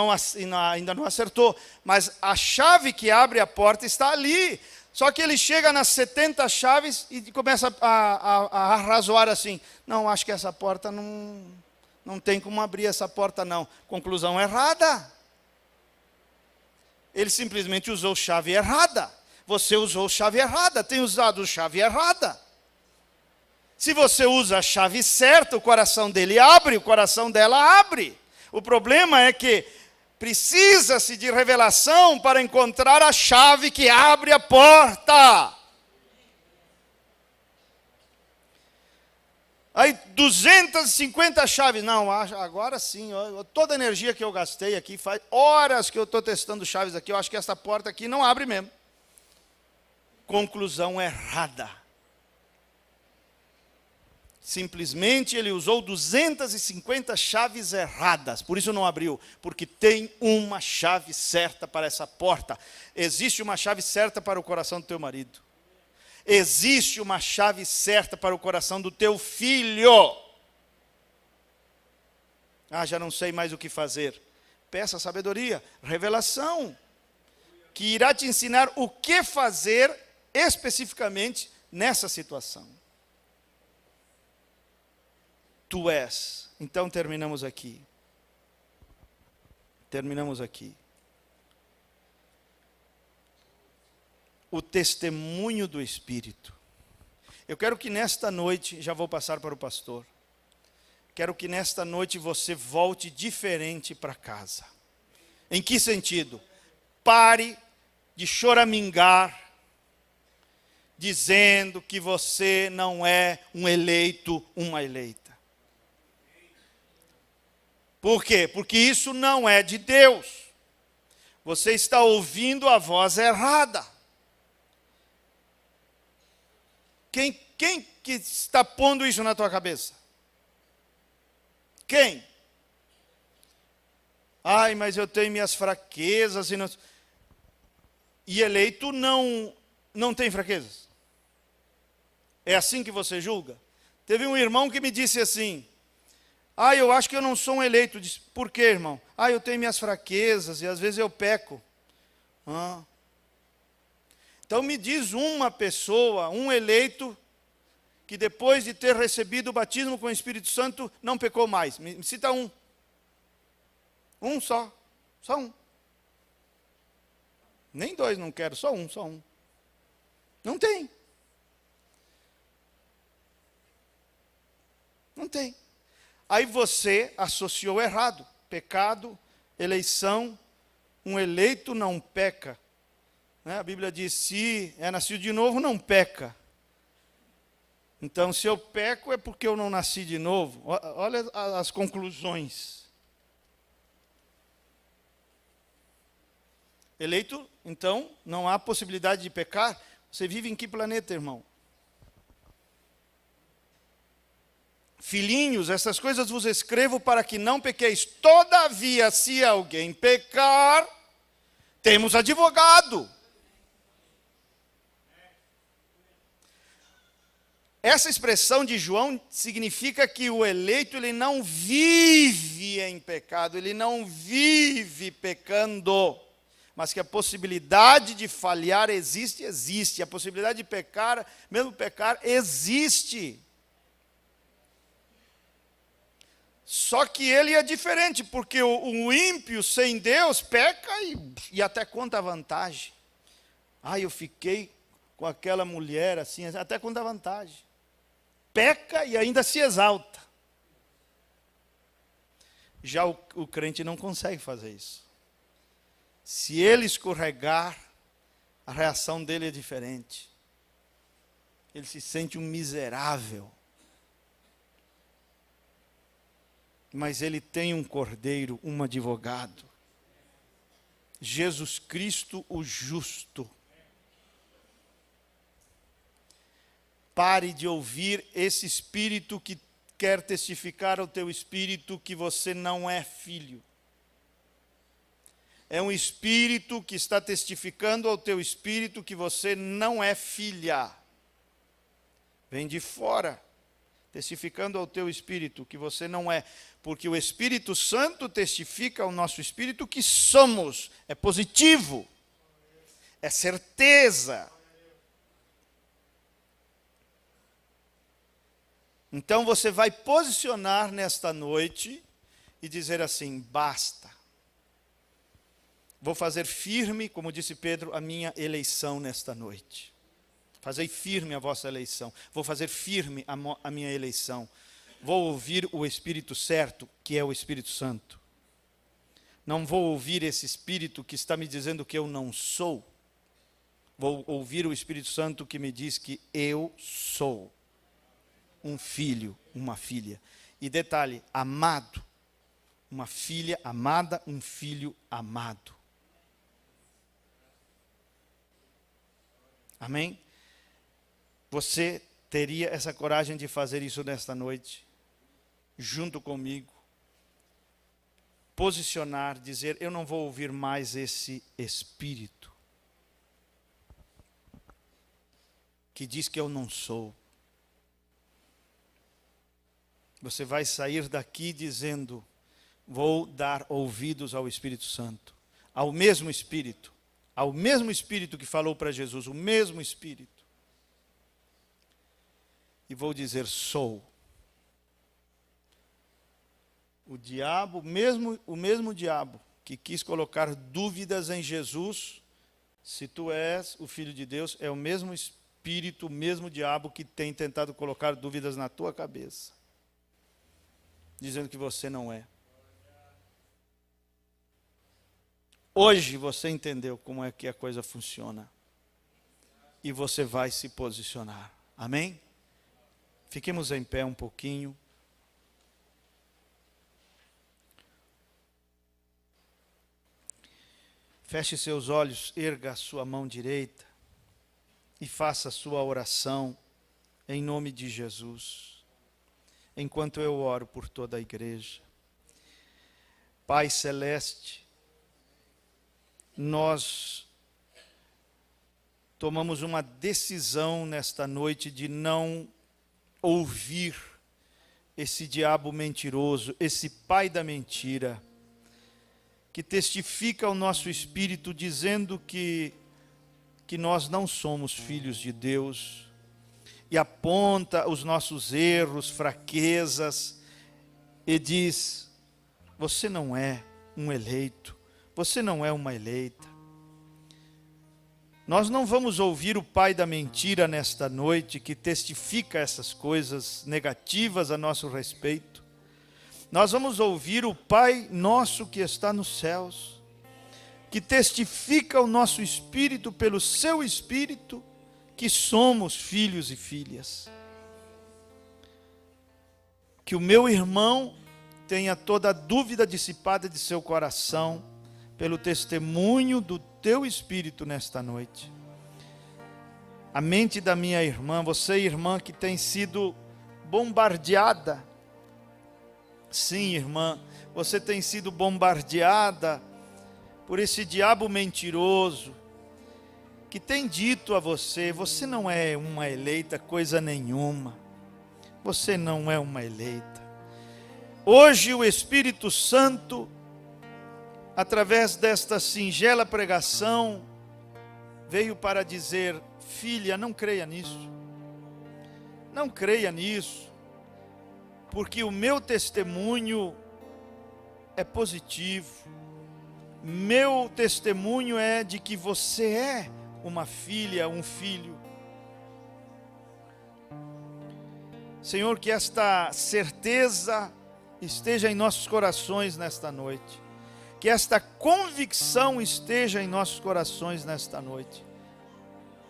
ainda não acertou. Mas a chave que abre a porta está ali. Só que ele chega nas 70 chaves e começa a arrazoar assim. Não, acho que essa porta não tem como abrir essa porta não. Conclusão errada. Ele simplesmente usou chave errada. Você usou chave errada, tem usado chave errada. Se você usa a chave certa, o coração dele abre, o coração dela abre. O problema é que precisa-se de revelação para encontrar a chave que abre a porta. Aí 250 chaves, não, agora sim, toda a energia que eu gastei aqui, faz horas que eu estou testando chaves aqui, eu acho que essa porta aqui não abre mesmo. Conclusão errada. Simplesmente ele usou 250 chaves erradas, por isso não abriu, porque tem uma chave certa para essa porta. Existe uma chave certa para o coração do teu marido. Existe uma chave certa para o coração do teu filho. Já não sei mais o que fazer. Peça sabedoria, revelação, que irá te ensinar o que fazer especificamente nessa situação. Tu és. Então terminamos aqui. o testemunho do Espírito. Eu quero que nesta noite, já vou passar para o pastor, quero que nesta noite você volte diferente para casa. Em que sentido? Pare de choramingar, dizendo que você não é um eleito, uma eleita. Por quê? Porque isso não é de Deus. Você está ouvindo a voz errada. Quem que está pondo isso na tua cabeça? Quem? Ai, mas eu tenho minhas fraquezas. E eleito não tem fraquezas? É assim que você julga? Teve um irmão que me disse assim, eu acho que eu não sou um eleito. Disse, por quê, irmão? Eu tenho minhas fraquezas e às vezes eu peco. Então me diz uma pessoa, um eleito, que depois de ter recebido o batismo com o Espírito Santo, não pecou mais. Me cita um. Um só. Só um. Nem dois não quero, só um. Não tem. Não tem. Aí você associou errado. Pecado, eleição, um eleito não peca. A Bíblia diz, se é nascido de novo, não peca. Então, se eu peco, é porque eu não nasci de novo. Olha as conclusões. Eleito, então, não há possibilidade de pecar. Você vive em que planeta, irmão? Filhinhos, essas coisas vos escrevo para que não pequeis. Todavia, se alguém pecar, temos advogado. Essa expressão de João significa que o eleito ele não vive em pecado, ele não vive pecando, mas que a possibilidade de falhar existe, a possibilidade de pecar, mesmo pecar, existe. Só que ele é diferente, porque o ímpio sem Deus peca e até conta vantagem. Eu fiquei com aquela mulher assim, até conta vantagem. Peca e ainda se exalta. Já o crente não consegue fazer isso. Se ele escorregar, a reação dele é diferente. Ele se sente um miserável. Mas ele tem um cordeiro, um advogado. Jesus Cristo, o justo. Pare de ouvir esse espírito que quer testificar ao teu espírito que você não é filho. É um espírito que está testificando ao teu espírito que você não é filha. Vem de fora, testificando ao teu espírito que você não é. Porque o Espírito Santo testifica ao nosso espírito que somos. É positivo. É certeza. Então você vai posicionar nesta noite e dizer assim, basta. Vou fazer firme, como disse Pedro, a minha eleição nesta noite. Fazei firme a vossa eleição. Vou fazer firme a minha eleição. Vou ouvir o Espírito certo, que é o Espírito Santo. Não vou ouvir esse Espírito que está me dizendo que eu não sou. Vou ouvir o Espírito Santo que me diz que eu sou um filho, uma filha. E detalhe, amado. Uma filha amada, um filho amado. Amém? Você teria essa coragem de fazer isso nesta noite? Junto comigo. Posicionar, dizer, eu não vou ouvir mais esse espírito. Que diz que eu não sou. Você vai sair daqui dizendo, vou dar ouvidos ao Espírito Santo. Ao mesmo Espírito que falou para Jesus, o mesmo Espírito. E vou dizer, sou. O diabo, o mesmo diabo que quis colocar dúvidas em Jesus, Se tu és o Filho de Deus, é o mesmo espírito, o mesmo diabo que tem tentado colocar dúvidas na tua cabeça, dizendo que você não é. Hoje você entendeu como é que a coisa funciona. E você vai se posicionar. Amém? Fiquemos em pé um pouquinho. Feche seus olhos, erga a sua mão direita e faça a sua oração em nome de Jesus. Enquanto eu oro por toda a igreja. Pai Celeste, nós tomamos uma decisão nesta noite de não ouvir esse diabo mentiroso, esse pai da mentira, que testifica ao nosso espírito dizendo que nós não somos filhos de Deus, e aponta os nossos erros, fraquezas, e diz: você não é um eleito, você não é uma eleita. Nós não vamos ouvir o pai da mentira nesta noite, que testifica essas coisas negativas a nosso respeito. Nós vamos ouvir o Pai nosso que está nos céus, que testifica ao nosso espírito, pelo seu espírito, que somos filhos e filhas. Que o meu irmão tenha toda a dúvida dissipada de seu coração, pelo testemunho do teu espírito nesta noite. A mente da minha irmã, você irmã que tem sido bombardeada. Sim, irmã, você tem sido bombardeada por esse diabo mentiroso, que tem dito a você: você não é uma eleita coisa nenhuma, você não é uma eleita. Hoje o Espírito Santo, através desta singela pregação, veio para dizer: filha, não creia nisso, não creia nisso, porque o meu testemunho é positivo, meu testemunho é de que você é uma filha, um filho. Senhor, que esta certeza esteja em nossos corações nesta noite, que esta convicção esteja em nossos corações nesta noite,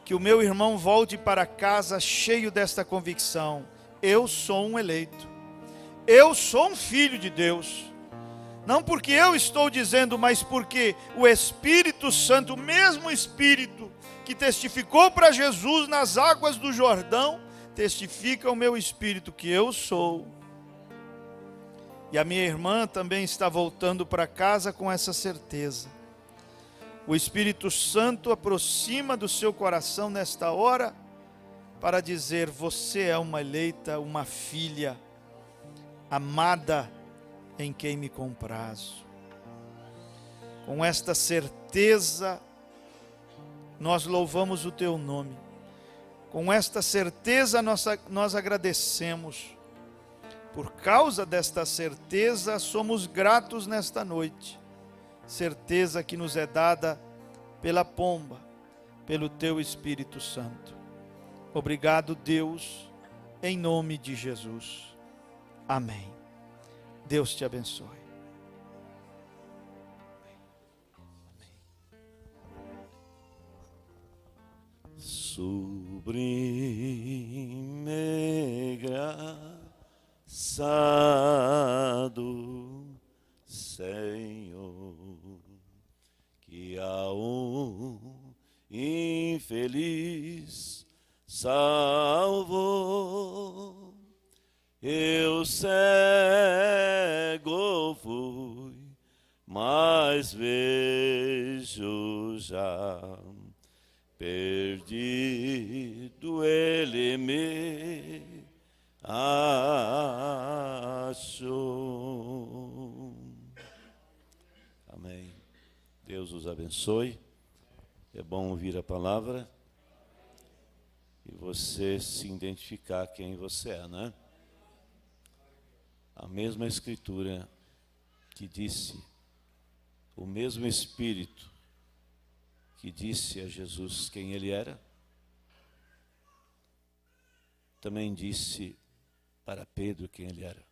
que o meu irmão volte para casa cheio desta convicção: eu sou um eleito, eu sou um filho de Deus, não porque eu estou dizendo, mas porque o Espírito Santo, o mesmo Espírito que testificou para Jesus nas águas do Jordão, testifica ao meu espírito que eu sou. E a minha irmã também está voltando para casa com essa certeza. O Espírito Santo aproxima do seu coração nesta hora para dizer: você é uma eleita, uma filha amada em quem me comprazo. Com esta certeza, nós louvamos o teu nome. Com esta certeza, nós agradecemos. Por causa desta certeza, somos gratos nesta noite. Certeza que nos é dada pela pomba, pelo teu Espírito Santo. Obrigado, Deus, em nome de Jesus. Amém. Deus te abençoe. Sublime engraçado Senhor, que a infeliz salvou. Eu cego fui, mas vejo já. Perdido ele me achou. Amém. Deus os abençoe. É bom ouvir a palavra e você se identificar quem você é, né? A mesma Escritura que disse: o mesmo Espírito que disse a Jesus quem ele era, também disse para Pedro quem ele era.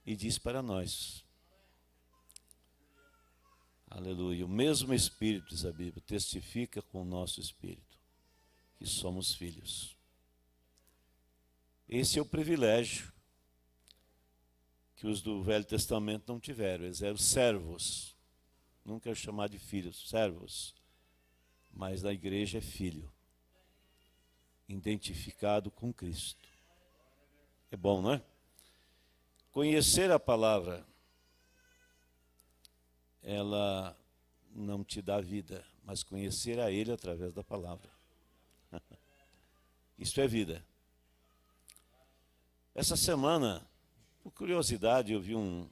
E diz para nós. Aleluia. O mesmo Espírito, diz a Bíblia, testifica com o nosso Espírito que somos filhos. Esse é o privilégio que os do Velho Testamento não tiveram. Eles eram servos. Não quero chamar de filhos, servos. Mas na igreja é filho. Identificado com Cristo. É bom, não é? Conhecer a palavra, ela não te dá vida, mas conhecer a Ele através da palavra. Isso é vida. Essa semana, por curiosidade, eu vi um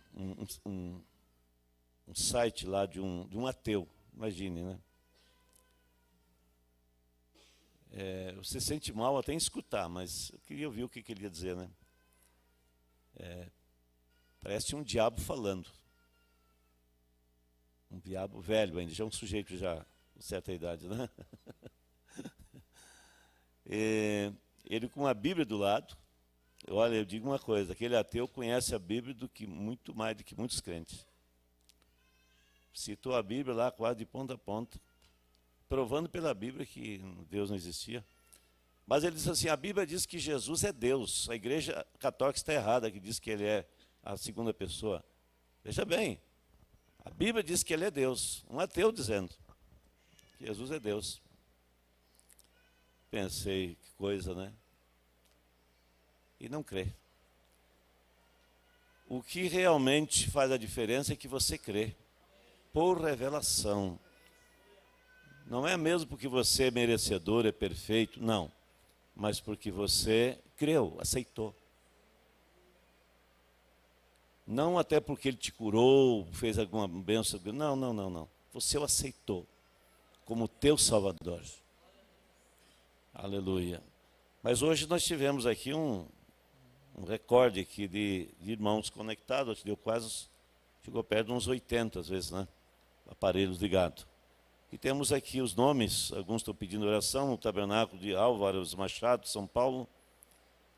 site lá de um ateu, imagine, né? Você sente mal até em escutar, mas eu queria ouvir o que ele ia dizer, né? Parece um diabo falando. Um diabo velho ainda, já um sujeito já com certa idade, né? Ele com a Bíblia do lado. Olha, eu digo uma coisa, aquele ateu conhece a Bíblia muito mais do que muitos crentes. Citou a Bíblia lá quase de ponta a ponta, provando pela Bíblia que Deus não existia. Mas ele diz assim, a Bíblia diz que Jesus é Deus. A igreja católica está errada, que diz que ele é a segunda pessoa. Veja bem, a Bíblia diz que ele é Deus. Um ateu dizendo que Jesus é Deus. Pensei, que coisa, né? E não crê. O que realmente faz a diferença é que você crê. Por revelação. Não é mesmo porque você é merecedor, é perfeito, não. Mas porque você creu, aceitou. Não até porque ele te curou, fez alguma bênção. Não. Você o aceitou como teu Salvador. Aleluia. Mas hoje nós tivemos aqui um recorde aqui de irmãos conectados. Chegou perto de uns 80 às vezes, né? Aparelhos ligados. E temos aqui os nomes, alguns estão pedindo oração, no tabernáculo de Álvares Machado, São Paulo.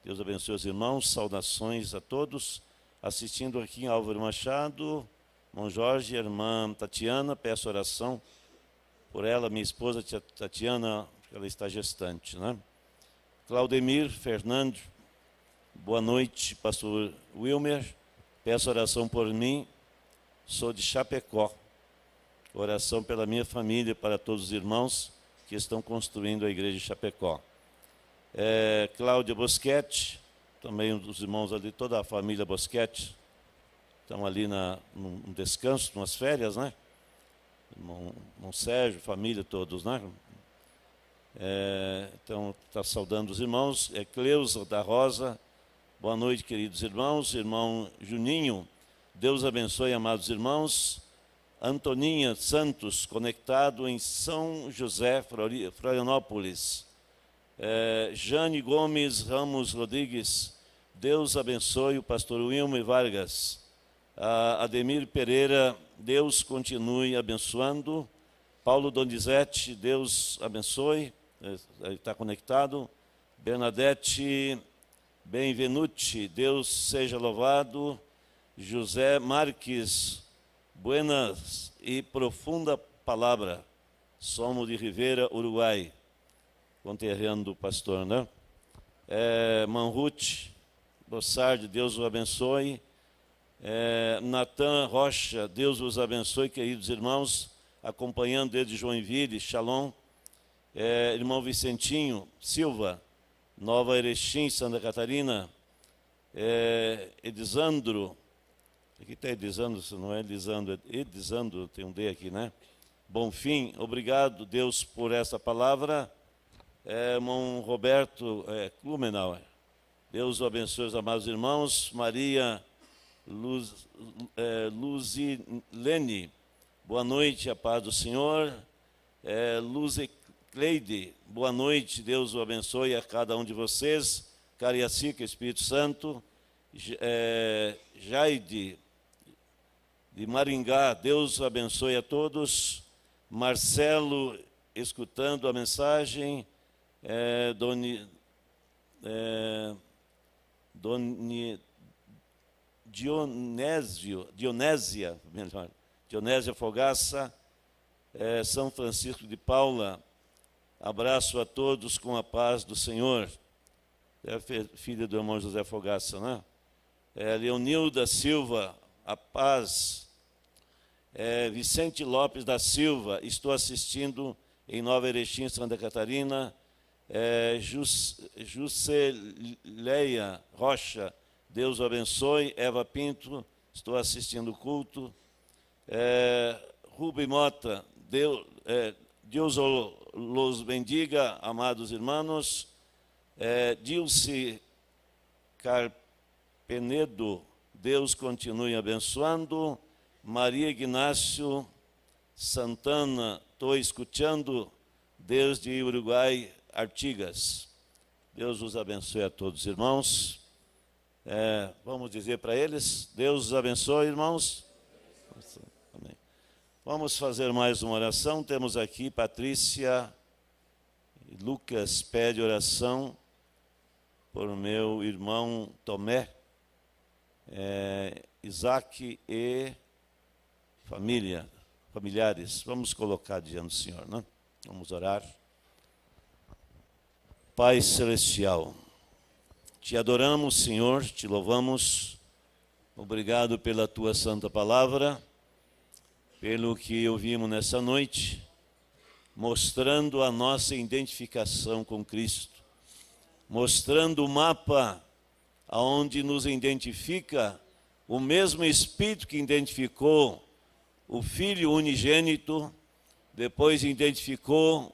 Deus abençoe os irmãos, saudações a todos. Assistindo aqui em Álvaro Machado, irmão Jorge, irmã Tatiana, peço oração por ela, minha esposa Tatiana, ela está gestante, né? Claudemir Fernando, boa noite, pastor Wilmer, peço oração por mim, sou de Chapecó. Oração pela minha família, para todos os irmãos que estão construindo a igreja de Chapecó. Cláudia Boschetti, também um dos irmãos ali, toda a família Boschetti, estão ali num descanso, umas férias, né? Irmão Sérgio, família, todos, né? Então, está saudando os irmãos. Cleusa da Rosa, boa noite, queridos irmãos. Irmão Juninho, Deus abençoe, amados irmãos. Antoninha Santos, conectado em São José, Florianópolis. Jane Gomes Ramos Rodrigues, Deus abençoe o pastor Wilmer Vargas. Ademir Pereira, Deus continue abençoando. Paulo Donizete, Deus abençoe, está conectado. Bernadette Benvenuti, Deus seja louvado. José Marques, buenas e profunda palavra. Somos de Rivera, Uruguai. Conterrâneo do pastor, né? Manrute Bossardi, Deus o abençoe. Natan Rocha, Deus os abençoe, queridos irmãos, acompanhando desde Joinville, Shalom. Irmão Vicentinho Silva, Nova Erechim, Santa Catarina. Edisandro, aqui está Edisandro, se não é Elisandro, é Edisandro, tem um D aqui, né? Bonfim, obrigado, Deus, por essa palavra. Irmão Roberto Klumenauer, Deus o abençoe, os amados irmãos. Maria Luzilene, boa noite, a paz do Senhor. Luze Cleide, boa noite, Deus o abençoe a cada um de vocês. Cariacica, Espírito Santo. Jaide, de Maringá. Deus abençoe a todos. Marcelo, escutando a mensagem. Dionésia Fogaça, São Francisco de Paula. Abraço a todos com a paz do Senhor. É filha do irmão José Fogaça, né? Leonilda Silva, a paz. Vicente Lopes da Silva, estou assistindo em Nova Erechim, Santa Catarina. Jusceleia Rocha, Deus o abençoe. Eva Pinto, estou assistindo o culto. Rubem Mota, Deus los bendiga, amados irmãos. Dilce Carpenedo, Deus continue abençoando. Maria Ignácio Santana, estou escutando desde Uruguai, Artigas. Deus os abençoe a todos, irmãos. Vamos dizer para eles, Deus os abençoe, irmãos. Amém. Vamos fazer mais uma oração. Temos aqui Patrícia e Lucas, pede oração por meu irmão Tomé, Isaac e familiares. Vamos colocar diante do Senhor, né? Vamos orar. Pai Celestial, te adoramos, Senhor, te louvamos. Obrigado pela tua santa palavra, pelo que ouvimos nessa noite, mostrando a nossa identificação com Cristo, mostrando o mapa aonde nos identifica o mesmo Espírito que identificou o Filho unigênito, depois identificou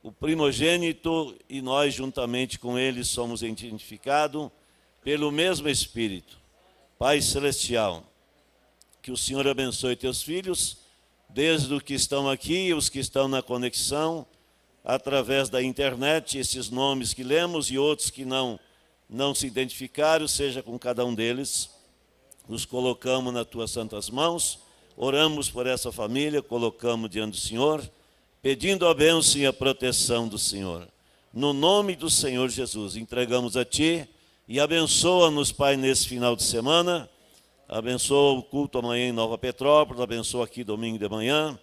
o primogênito, e nós juntamente com ele somos identificados pelo mesmo Espírito. Pai Celestial, que o Senhor abençoe teus filhos, desde os que estão aqui, os que estão na conexão, através da internet, esses nomes que lemos e outros que não se identificaram, seja com cada um deles. Nos colocamos nas tuas santas mãos, oramos por essa família, colocamos diante do Senhor, pedindo a bênção e a proteção do Senhor. No nome do Senhor Jesus, entregamos a Ti e abençoa-nos, Pai, nesse final de semana. Abençoa o culto amanhã em Nova Petrópolis, abençoa aqui domingo de manhã.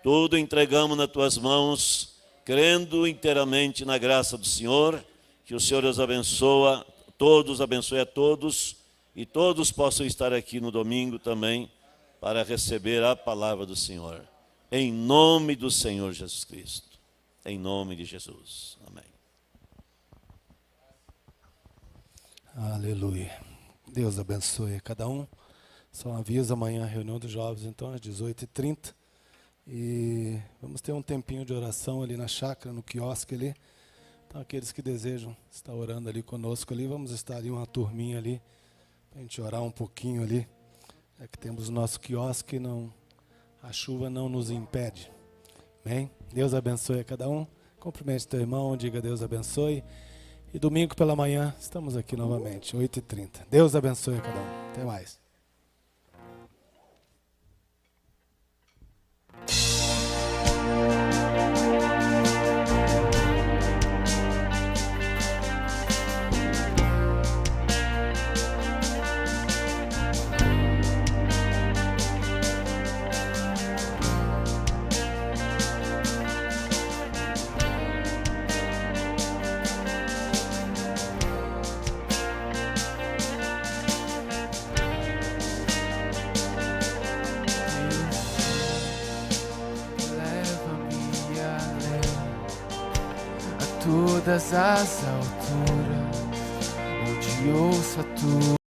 Tudo entregamos nas Tuas mãos, crendo inteiramente na graça do Senhor, que o Senhor os abençoe a todos, e todos possam estar aqui no domingo também, para receber a palavra do Senhor. Em nome do Senhor Jesus Cristo. Em nome de Jesus. Amém. Aleluia. Deus abençoe a cada um. Só um aviso, amanhã a reunião dos jovens, então, às 18h30. E vamos ter um tempinho de oração ali na chácara, no quiosque ali. Então, aqueles que desejam estar orando ali conosco ali, vamos estar ali uma turminha ali, para a gente orar um pouquinho ali. É que temos o nosso quiosque, a chuva não nos impede. Amém? Deus abençoe a cada um. Cumprimente teu irmão, diga Deus abençoe. E domingo pela manhã estamos aqui novamente, 8h30. Deus abençoe a cada um. Até mais. Todas as alturas, onde ouço a tua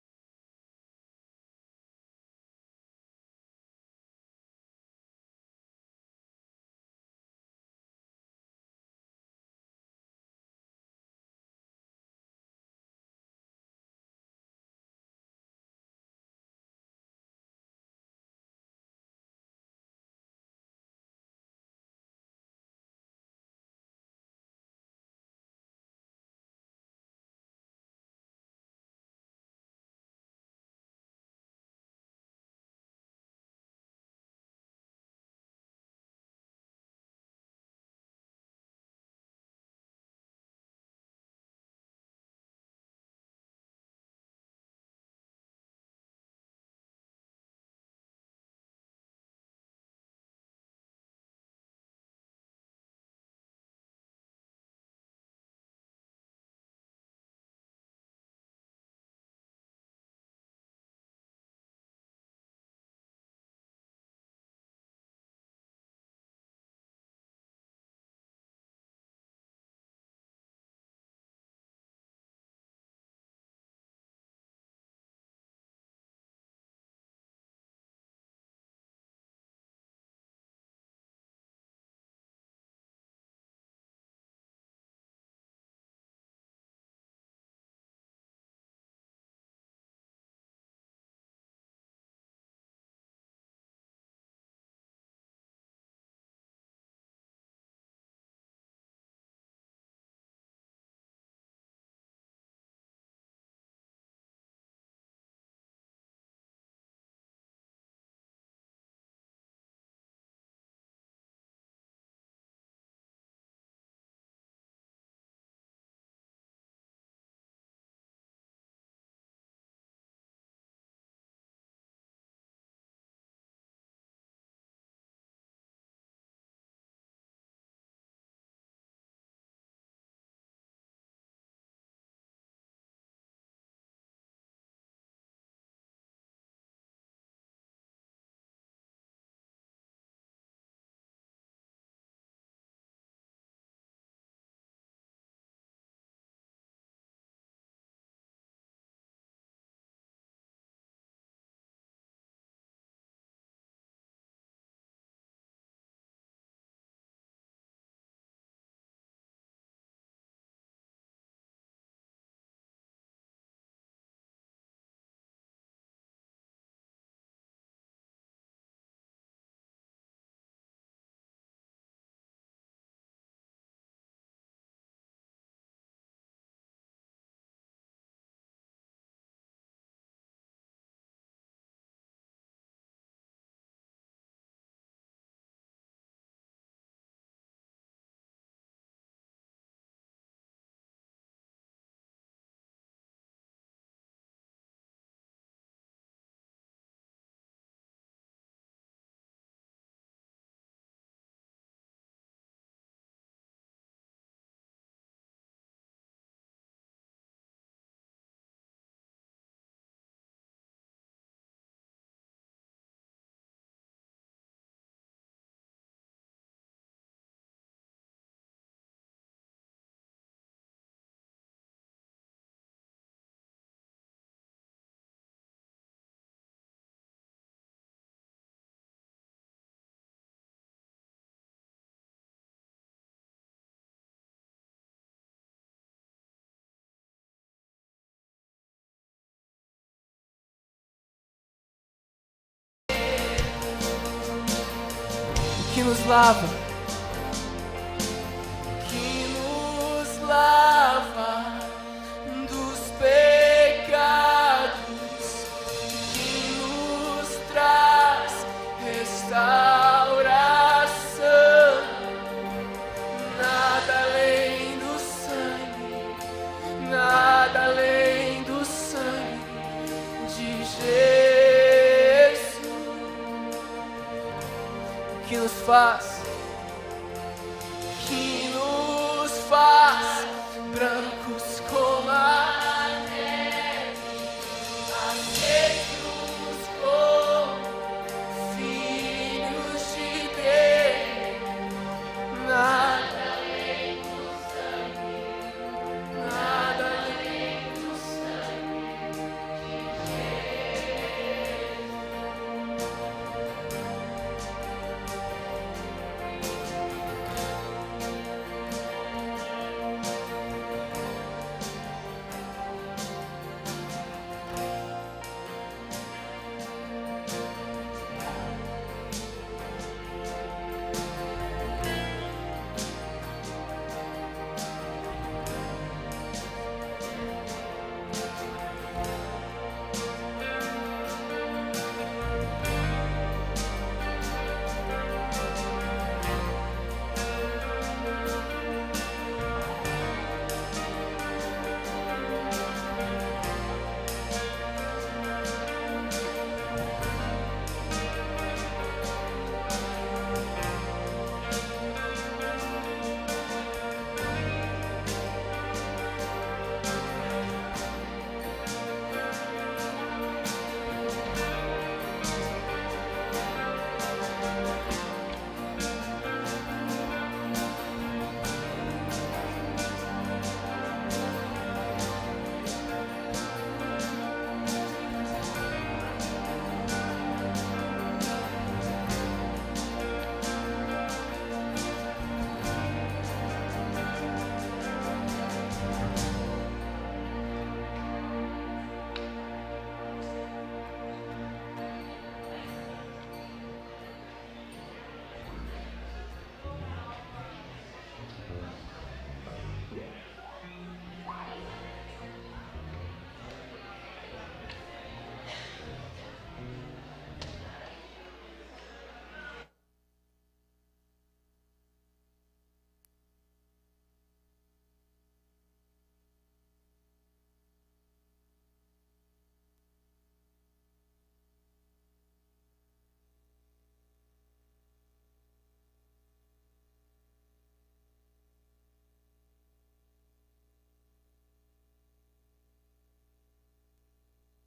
nos lava, dos pecados, que nos traz restauração. Nada além do sangue, nada além do sangue de Jesus, que nos faz branco.